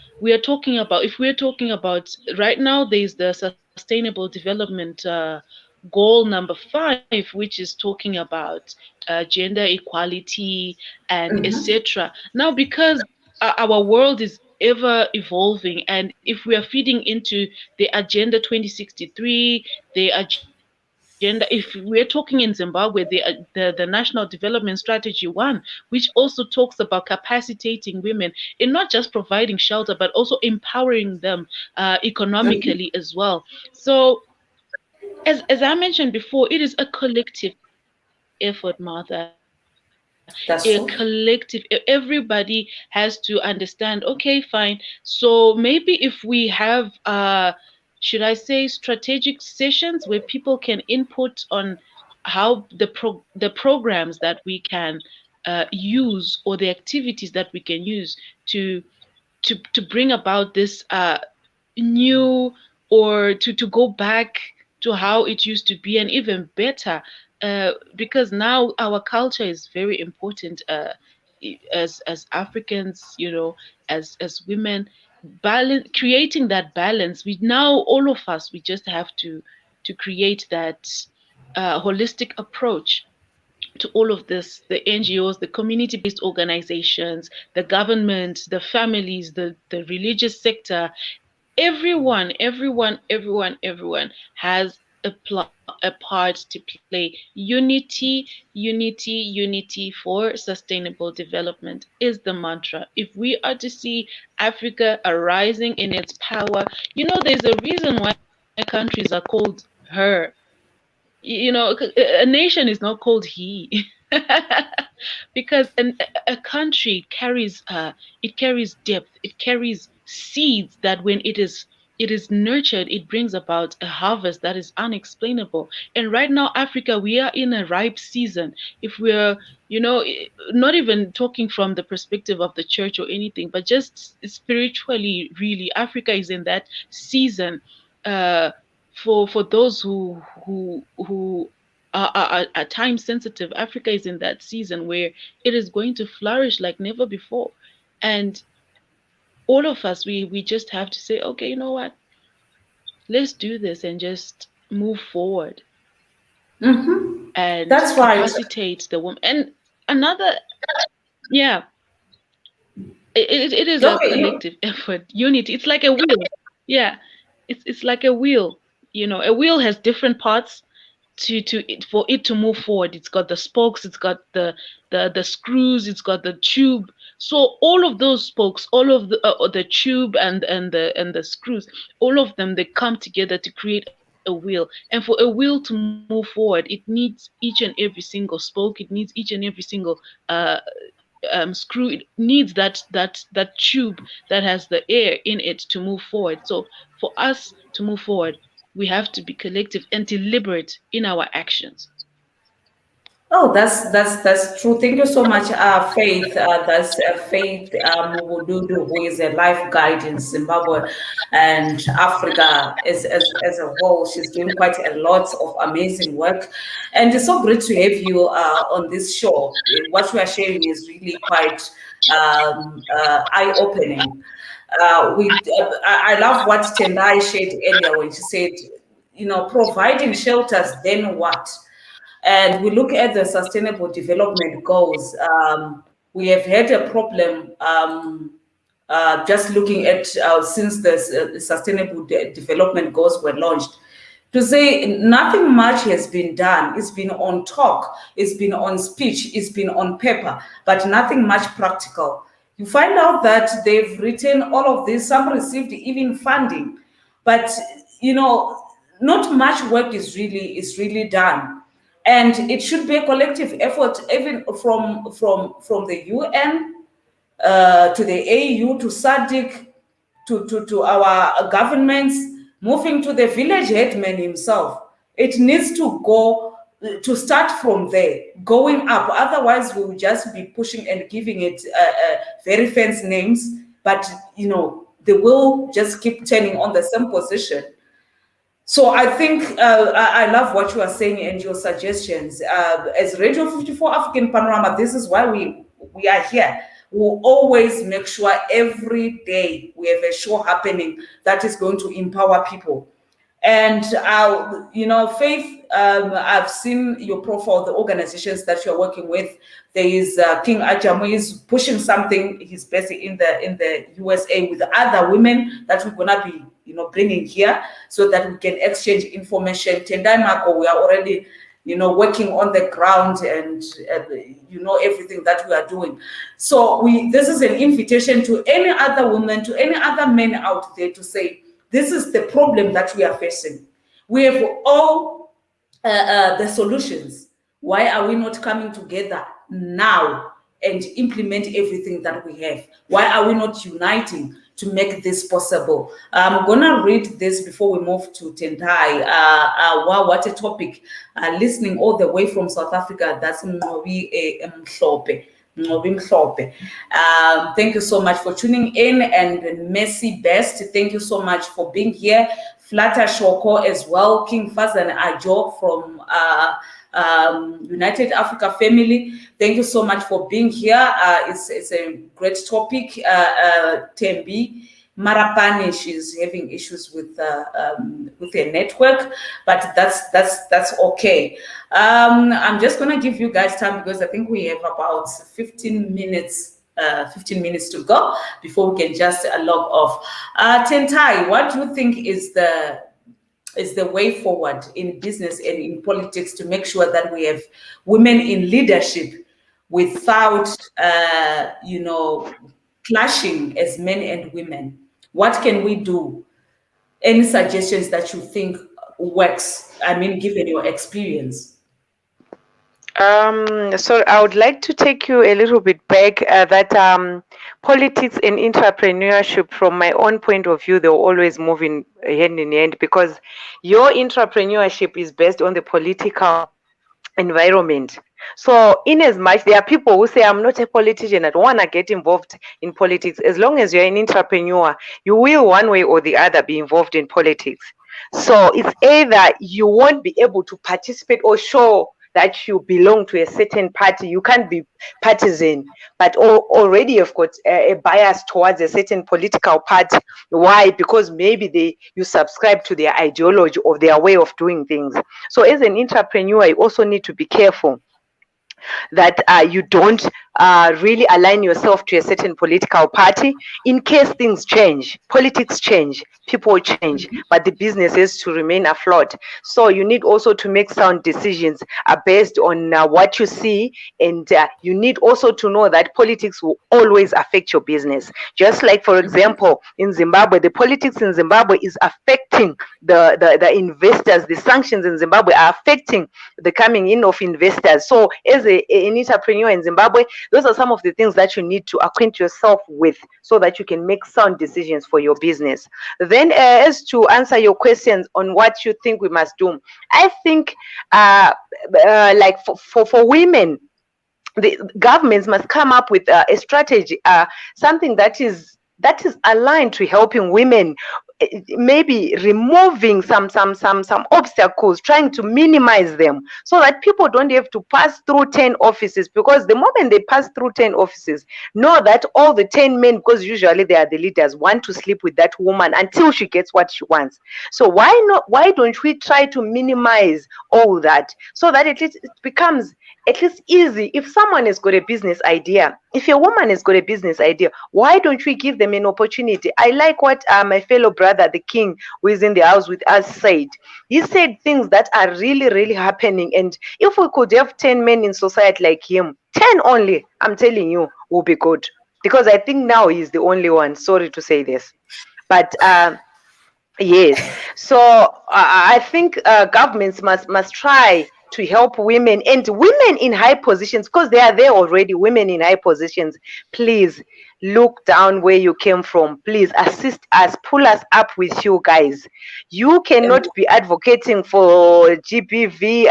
talking about, if we're talking about right now, there's the Sustainable Development Goal number 5, which is talking about gender equality and etc. Now, because our world is ever evolving, and if we are feeding into the Agenda 2063, the agenda, if we're talking in Zimbabwe, the National Development Strategy 1, which also talks about capacitating women in not just providing shelter, but also empowering them economically as well. So, as I mentioned before, it is a collective effort, Martha. A collective, That's true. everybody has to understand, okay, fine. So maybe if we have should I say, strategic sessions where people can input on how the programs that we can use, or the activities that we can use to to bring about this new, or to go back to how it used to be and even better, because now our culture is very important, as Africans, as women, balance, creating that balance. We now, all of us, we just have to create that holistic approach to all of this: the NGOs, the community based organizations, the government, the families, the religious sector. Everyone has a part to play. Unity, unity, unity for sustainable development is the mantra. If we are to see Africa arising in its power, there's a reason why countries are called her. A nation is not called he. Because a country carries it carries depth, it carries seeds that when it is nurtured, it brings about a harvest that is unexplainable. And right now, Africa, we are in a ripe season. If we're, not even talking from the perspective of the church or anything, but just spiritually, really, Africa is in that season. For those who are time sensitive, Africa is in that season where it is going to flourish like never before. And all of us, we just have to say, okay, you know what? Let's do this and just move forward and That's right. capacitate the woman. And another, yeah, it is a Okay, you, collective effort, unity. It's like a wheel. Yeah, it's like a wheel. A wheel has different parts for it to move forward. It's got the spokes, it's got the screws, it's got the tube. So all of those spokes, all of the tube and the screws, all of them, they come together to create a wheel. And for a wheel to move forward, it needs each and every single spoke, it needs each and every single uh screw, it needs that tube that has the air in it to move forward. So for us to move forward, we have to be collective and deliberate in our actions. oh, that's true. Thank you so much, Faith. That's Faith Mugududu, who is a life guide in Zimbabwe and Africa as a whole. She's doing quite a lot of amazing work, and it's so great to have you on this show. What we are sharing is really quite eye-opening. I love what Tendai shared earlier when she said, providing shelters, then what? And we look at the sustainable development goals. We have had a problem just looking at since the sustainable development goals were launched, to say nothing much has been done. It's been on talk, it's been on speech, it's been on paper, but nothing much practical. You find out that they've written all of this, some received even funding, but not much work is really done. And it should be a collective effort, even from the UN to the AU to SADC to our governments, moving to the village headman himself. It needs to go to start from there, going up. Otherwise, we will just be pushing and giving it very fancy names, but they will just keep turning on the same position. So I think I love what you are saying and your suggestions. As Radio 54 African Panorama, this is why we are here. We'll always make sure every day we have a show happening that is going to empower people. And Faith, I've seen your profile, the organizations that you're working with. There is King Ajamu is pushing something. He's basically in the USA with other women that we're gonna be bringing here so that we can exchange information. Tendai Mako, we are already working on the ground, and everything that we are doing. So this is an invitation to any other woman, to any other men out there, to say, this is the problem that we are facing. We have all the solutions. Why are we not coming together now and implement everything that we have? Why are we not uniting to make this possible. I'm gonna read this before we move to Tendai. Wow, what a topic! Listening all the way from South Africa. That's Mnobi Mhlope. Thank you so much for tuning in, and Messi Best, thank you so much for being here. Flatter Shoko as well, King Fazan Ajo from United Africa Family. Thank you so much for being here. It's a great topic. Tembi Marapani, she's having issues with her network, but that's okay. I'm just gonna give you guys time because I think we have about 15 minutes. 15 minutes to go before we can just log off. Tentai, what do you think is the way forward in business and in politics to make sure that we have women in leadership without, clashing as men and women? What can we do? Any suggestions that you think works? I mean, given your experience. So I would like to take you a little bit back that politics and entrepreneurship, from my own point of view, they're always moving hand in hand, because your entrepreneurship is based on the political environment. So in as much there are people who say, I'm not a politician, I don't want to get involved in politics. As long as you're an entrepreneur, you will one way or the other be involved in politics. So it's either you won't be able to participate or show that you belong to a certain party. You can't be partisan, but already you've got a bias towards a certain political party. Why? Because maybe you subscribe to their ideology or their way of doing things. So as an entrepreneur, you also need to be careful that you don't really align yourself to a certain political party. In case things change, politics change, people change, but the business is to remain afloat. So you need also to make sound decisions based on what you see, and you need also to know that politics will always affect your business. Just like, for example, in Zimbabwe, the politics in Zimbabwe is affecting the investors. The sanctions in Zimbabwe are affecting the coming in of investors. So as an entrepreneur in Zimbabwe, those are some of the things that you need to acquaint yourself with so that you can make sound decisions for your business. Then as to answer your questions on what you think we must do, I think like for women, the governments must come up with a strategy, something that is aligned to helping women, maybe removing some obstacles, trying to minimize them, so that people don't have to pass through 10 offices, because the moment they pass through 10 offices, know that all the 10 men, because usually they are the leaders, want to sleep with that woman until she gets what she wants. So why don't we try to minimize all that, so that at least it becomes at least easy. If someone has got a business idea, if a woman has got a business idea, why don't we give them an opportunity? I like what my fellow brother, the King, who is in the house with us, said. He said things that are really, really happening. And if we could have 10 men in society like him, 10 only, I'm telling you, will be good. Because I think now he's the only one. Sorry to say this. But yes. So I think governments must try to help women, and women in high positions, because they are there already. Women in high positions, please look down where you came from. Please assist us, pull us up with you guys. You cannot be advocating for GBV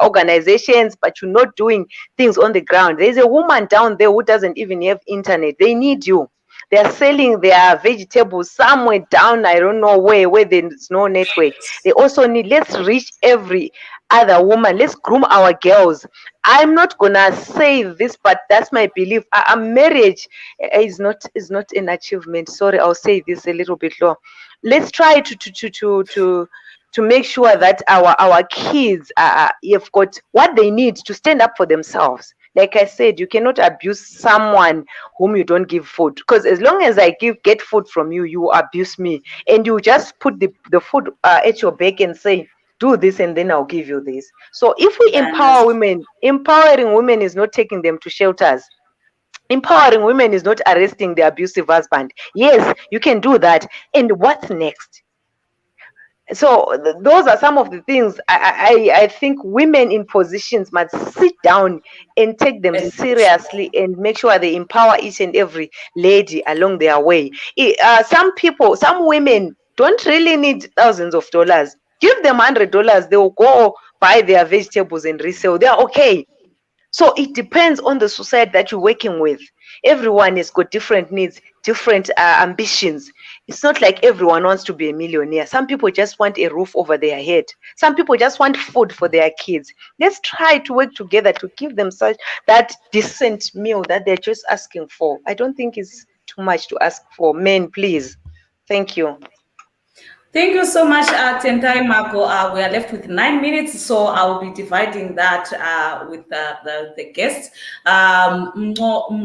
organizations, but you're not doing things on the ground. There's a woman down there who doesn't even have internet. They need you. They are selling their vegetables somewhere down, I don't know where there's no network. They also need, let's reach every other woman. Let's groom our girls. I'm not gonna say this, but that's my belief. A marriage is not an achievement. Sorry, I'll say this a little bit low. Let's try to make sure that our kids have got what they need to stand up for themselves. Like I said, you cannot abuse someone whom you don't give food, because as long as I get food from you, you abuse me, and you just put the food at your back and say, do this and then I'll give you this. So if we empower women, empowering women is not taking them to shelters. Empowering women is not arresting the abusive husband. Yes, you can do that. And what's next? So those are some of the things I think women in positions must sit down and take them And seriously and make sure they empower each and every lady along their way. Some women don't really need thousands of dollars. Give them $100, they will go buy their vegetables and resell. They are okay. So it depends on the society that you're working with. Everyone has got different needs, different ambitions. It's not like everyone wants to be a millionaire. Some people just want a roof over their head. Some people just want food for their kids. Let's try to work together to give them such that decent meal that they're just asking for. I don't think it's too much to ask for. Men, please. Thank you. thank you so much, Tentai Marco. We are left with 9 minutes, so I'll be dividing that with the guests. Mngobi.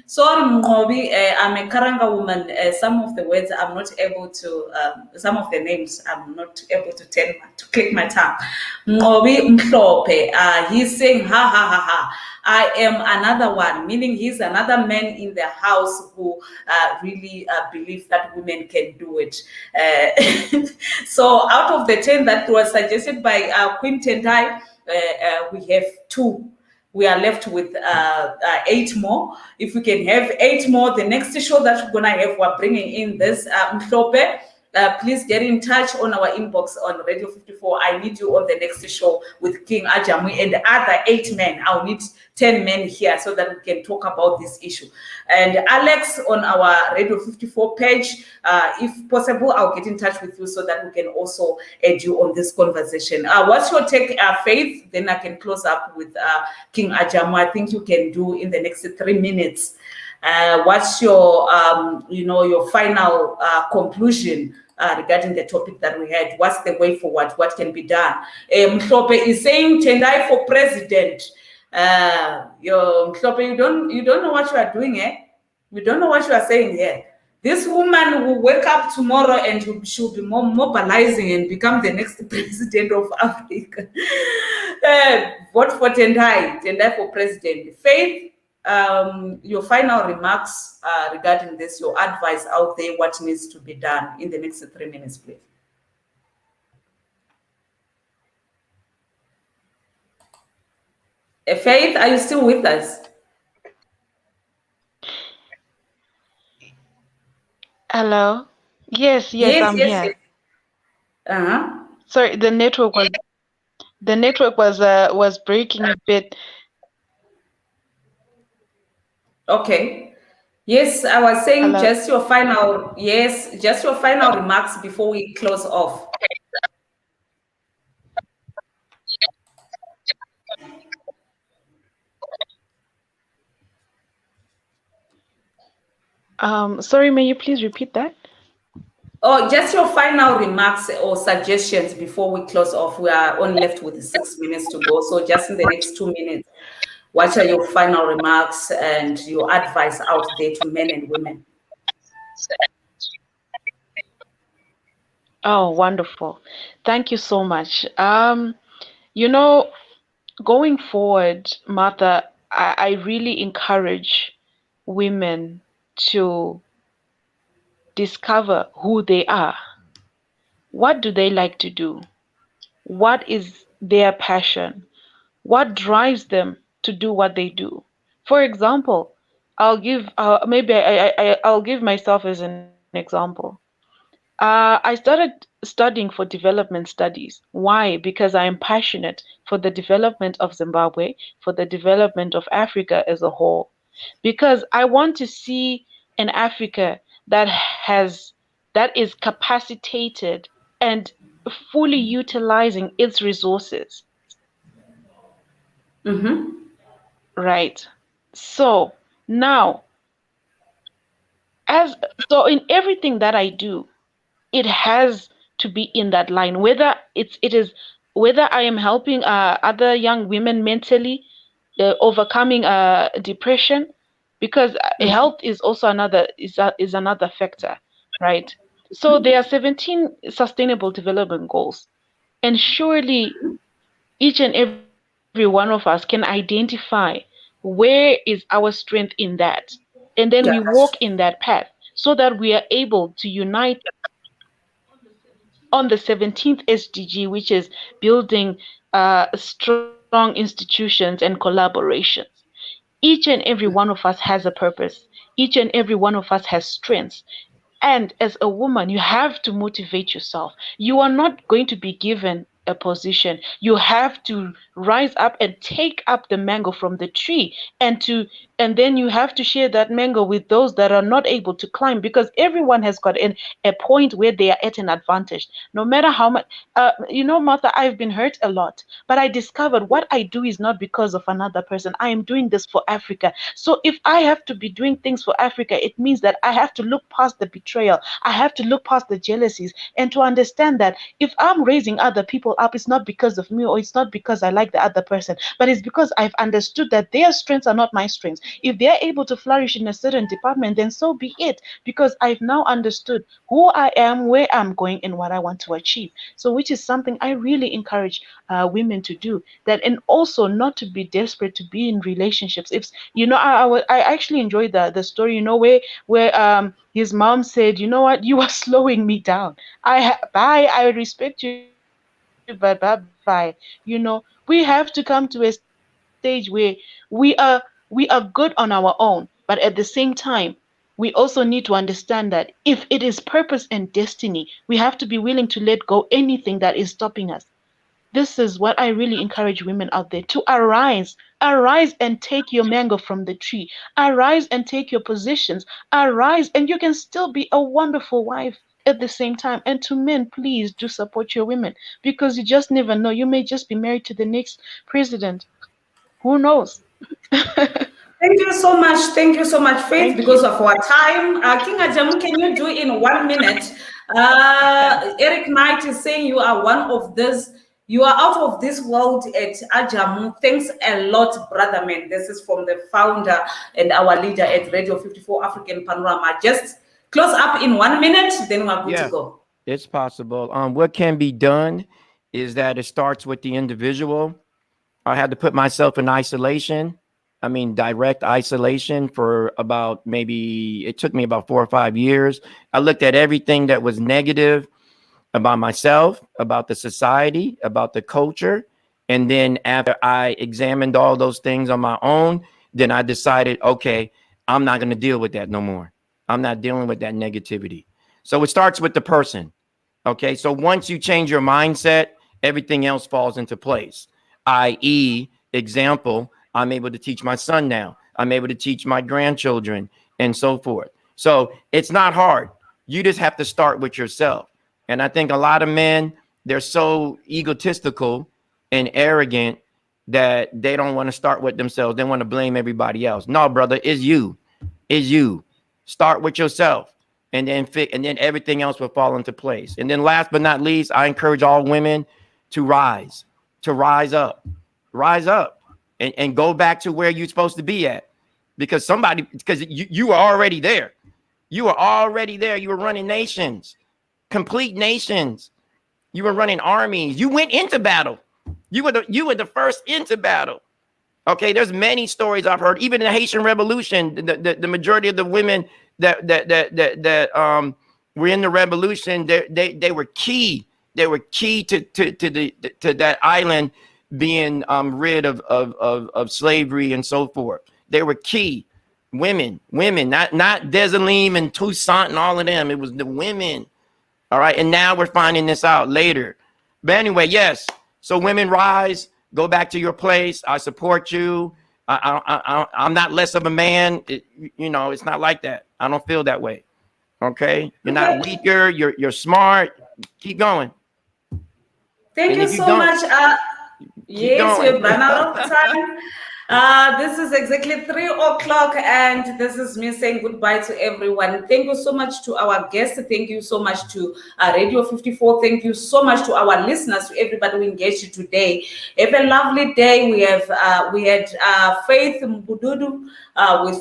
Sorry, Mngobi, I'm a Karanga woman. Some of the words I'm not able to, some of the names I'm not able to click my tongue. Mngobi Mhlope, he's saying, ha ha ha ha. I am another one, meaning he's another man in the house who really believes that women can do it. So out of the 10 that was suggested by Queen Tendai, we have 2. We are left with 8 more. If we can have 8 more, the next show that we're gonna have, we're bringing in this Mhlope. Please get in touch on our inbox on Radio 54. I need you on the next show with King Ajamwi and the other 8 men. I'll need 10 men here so that we can talk about this issue. And Alex, on our Radio 54 page, if possible, I'll get in touch with you so that we can also add you on this conversation. What's your take, Faith? Then I can close up with King Ajamwi. I think you can do in the next 3 minutes. What's your, your final conclusion regarding the topic that we had? What's the way forward? What can be done? Mhlope is saying Tendai for president. Mhlope, you don't know what you are doing, eh? You don't know what you are saying here. This woman will wake up tomorrow and she'll be mobilizing and become the next president of Africa. Vote for Tendai for president. Faith, your final remarks regarding this, your advice out there, what needs to be done in the next 3 minutes, please. Faith, are you still with us? Hello. Yes, I'm here. Yes. Uh-huh. Sorry, the network was breaking a bit. Okay. Yes, I was saying Hello? just your final remarks before we close off. Sorry, may you please repeat that? Oh, just your final remarks or suggestions before we close off. We are only left with 6 minutes to go. So just in the next 2 minutes, what are your final remarks and your advice out there to men and women? Oh, wonderful. Thank you so much. Going forward, Martha, I really encourage women to discover who they are. What do they like to do? What is their passion? What drives them to do what they do? For example, I'll give I'll give myself as an example. I started studying for development studies. Why? Because I am passionate for the development of Zimbabwe, for the development of Africa as a whole. Because I want to see an Africa that is capacitated and fully utilizing its resources. Mm-hmm. Right. So now, in everything that I do, it has to be in that line. Whether whether I am helping other young women mentally overcoming depression, because health is also another factor, right? So there are 17 sustainable development goals, and surely each and every one of us can identify where is our strength in that, and then we Yeah, walk in that path so that we are able to unite on the 17th SDG, which is building strong institutions and collaborations. Each and every one of us has a purpose. Each and every one of us has strengths. And as a woman, you have to motivate yourself. You are not going to be given a position. You have to rise up and take up the mango from the tree, and then you have to share that mango with those that are not able to climb, because everyone has got a point where they are at an advantage. No matter how much Martha, I've been hurt a lot, but I discovered what I do is not because of another person. I am doing this for Africa. So if I have to be doing things for Africa, it means that I have to look past the betrayal. I have to look past the jealousies, and to understand that if I'm raising other people up, it's not because of me, or it's not because I like the other person, but it's because I've understood that their strengths are not my strengths. If they're able to flourish in a certain department, then so be it, because I've now understood who I am, where I'm going, and what I want to achieve. So, which is something I really encourage women to do. That, and also not to be desperate to be in relationships. If I actually enjoyed the story. Where his mom said, "You know what? You are slowing me down. Bye. I respect you, but bye bye." We have to come to a stage where we are good on our own, but at the same time, we also need to understand that if it is purpose and destiny, we have to be willing to let go anything that is stopping us. This is what I really encourage women out there to arise. Arise and take your mango from the tree. Arise and take your positions. Arise, and you can still be a wonderful wife at the same time. And to men, please do support your women, because you just never know. You may just be married to the next president. Who knows? Thank you so much. Thank you so much, Faith, Thank because you. of our time. King Ajamu, can you do in 1 minute? Eric Knight is saying you are one of this. You are out of this world at Ajamu. Thanks a lot, brother man. This is from the founder and our leader at Radio 54 African Panorama. Just close up in 1 minute, then we're good to go. It's possible. What can be done is that it starts with the individual. I had to put myself in isolation. I mean, direct isolation for about it took me about 4 or 5 years. I looked at everything that was negative about myself, about the society, about the culture. And then after I examined all those things on my own, then I decided, okay, I'm not going to deal with that no more. I'm not dealing with that negativity. So it starts with the person. Okay. So once you change your mindset, everything else falls into place. I.e., example, I'm able to teach my son now. I'm able to teach my grandchildren and so forth. So it's not hard. You just have to start with yourself. And I think a lot of men, they're so egotistical and arrogant that they don't want to start with themselves. They want to blame everybody else. No, brother, it's you. It's you. Start with yourself, and then everything else will fall into place. And then last but not least, I encourage all women to rise up, and go back to where you're supposed to be at, because you were already there. You were already there. You were running nations, complete nations. You were running armies. You went into battle. You were the first into battle. Okay, there's many stories I've heard. Even in the Haitian Revolution, the majority of the women that were in the revolution, they were key. They were key to that island being rid of slavery and so forth. They were key. Women, not Desalim and Toussaint and all of them. It was the women. All right, and now we're finding this out later. But anyway, yes. So women, rise. Go back to your place. I support you. I'm not less of a man. It's not like that. I don't feel that way. Okay, you're not weaker. You're smart. Keep going. Thank you so much. Yes, we've run out of time. This is exactly 3 o'clock, and this is me saying goodbye to everyone. Thank you so much to our guests. Thank you so much to Radio 54. Thank you so much to our listeners, to everybody who engaged today. Have a lovely day. We had Faith Mbududu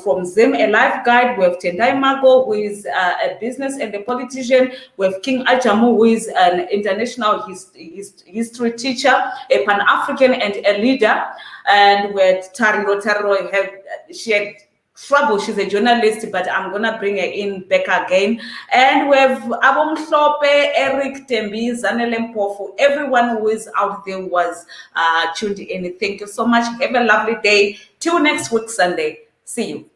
from Zim, a life guide. We have Tendai Mago, who is a business and a politician. We have King Ajamu, who is an international history teacher, a Pan-African and a leader. And with Tariro have shared trouble. She's a journalist, but I'm gonna bring her in back again. And we have Abomhlope, Eric Tembi, Zanele Mpofu, everyone who is out there was tuned in. Thank you so much. Have a lovely day. Till next week, Sunday. See you.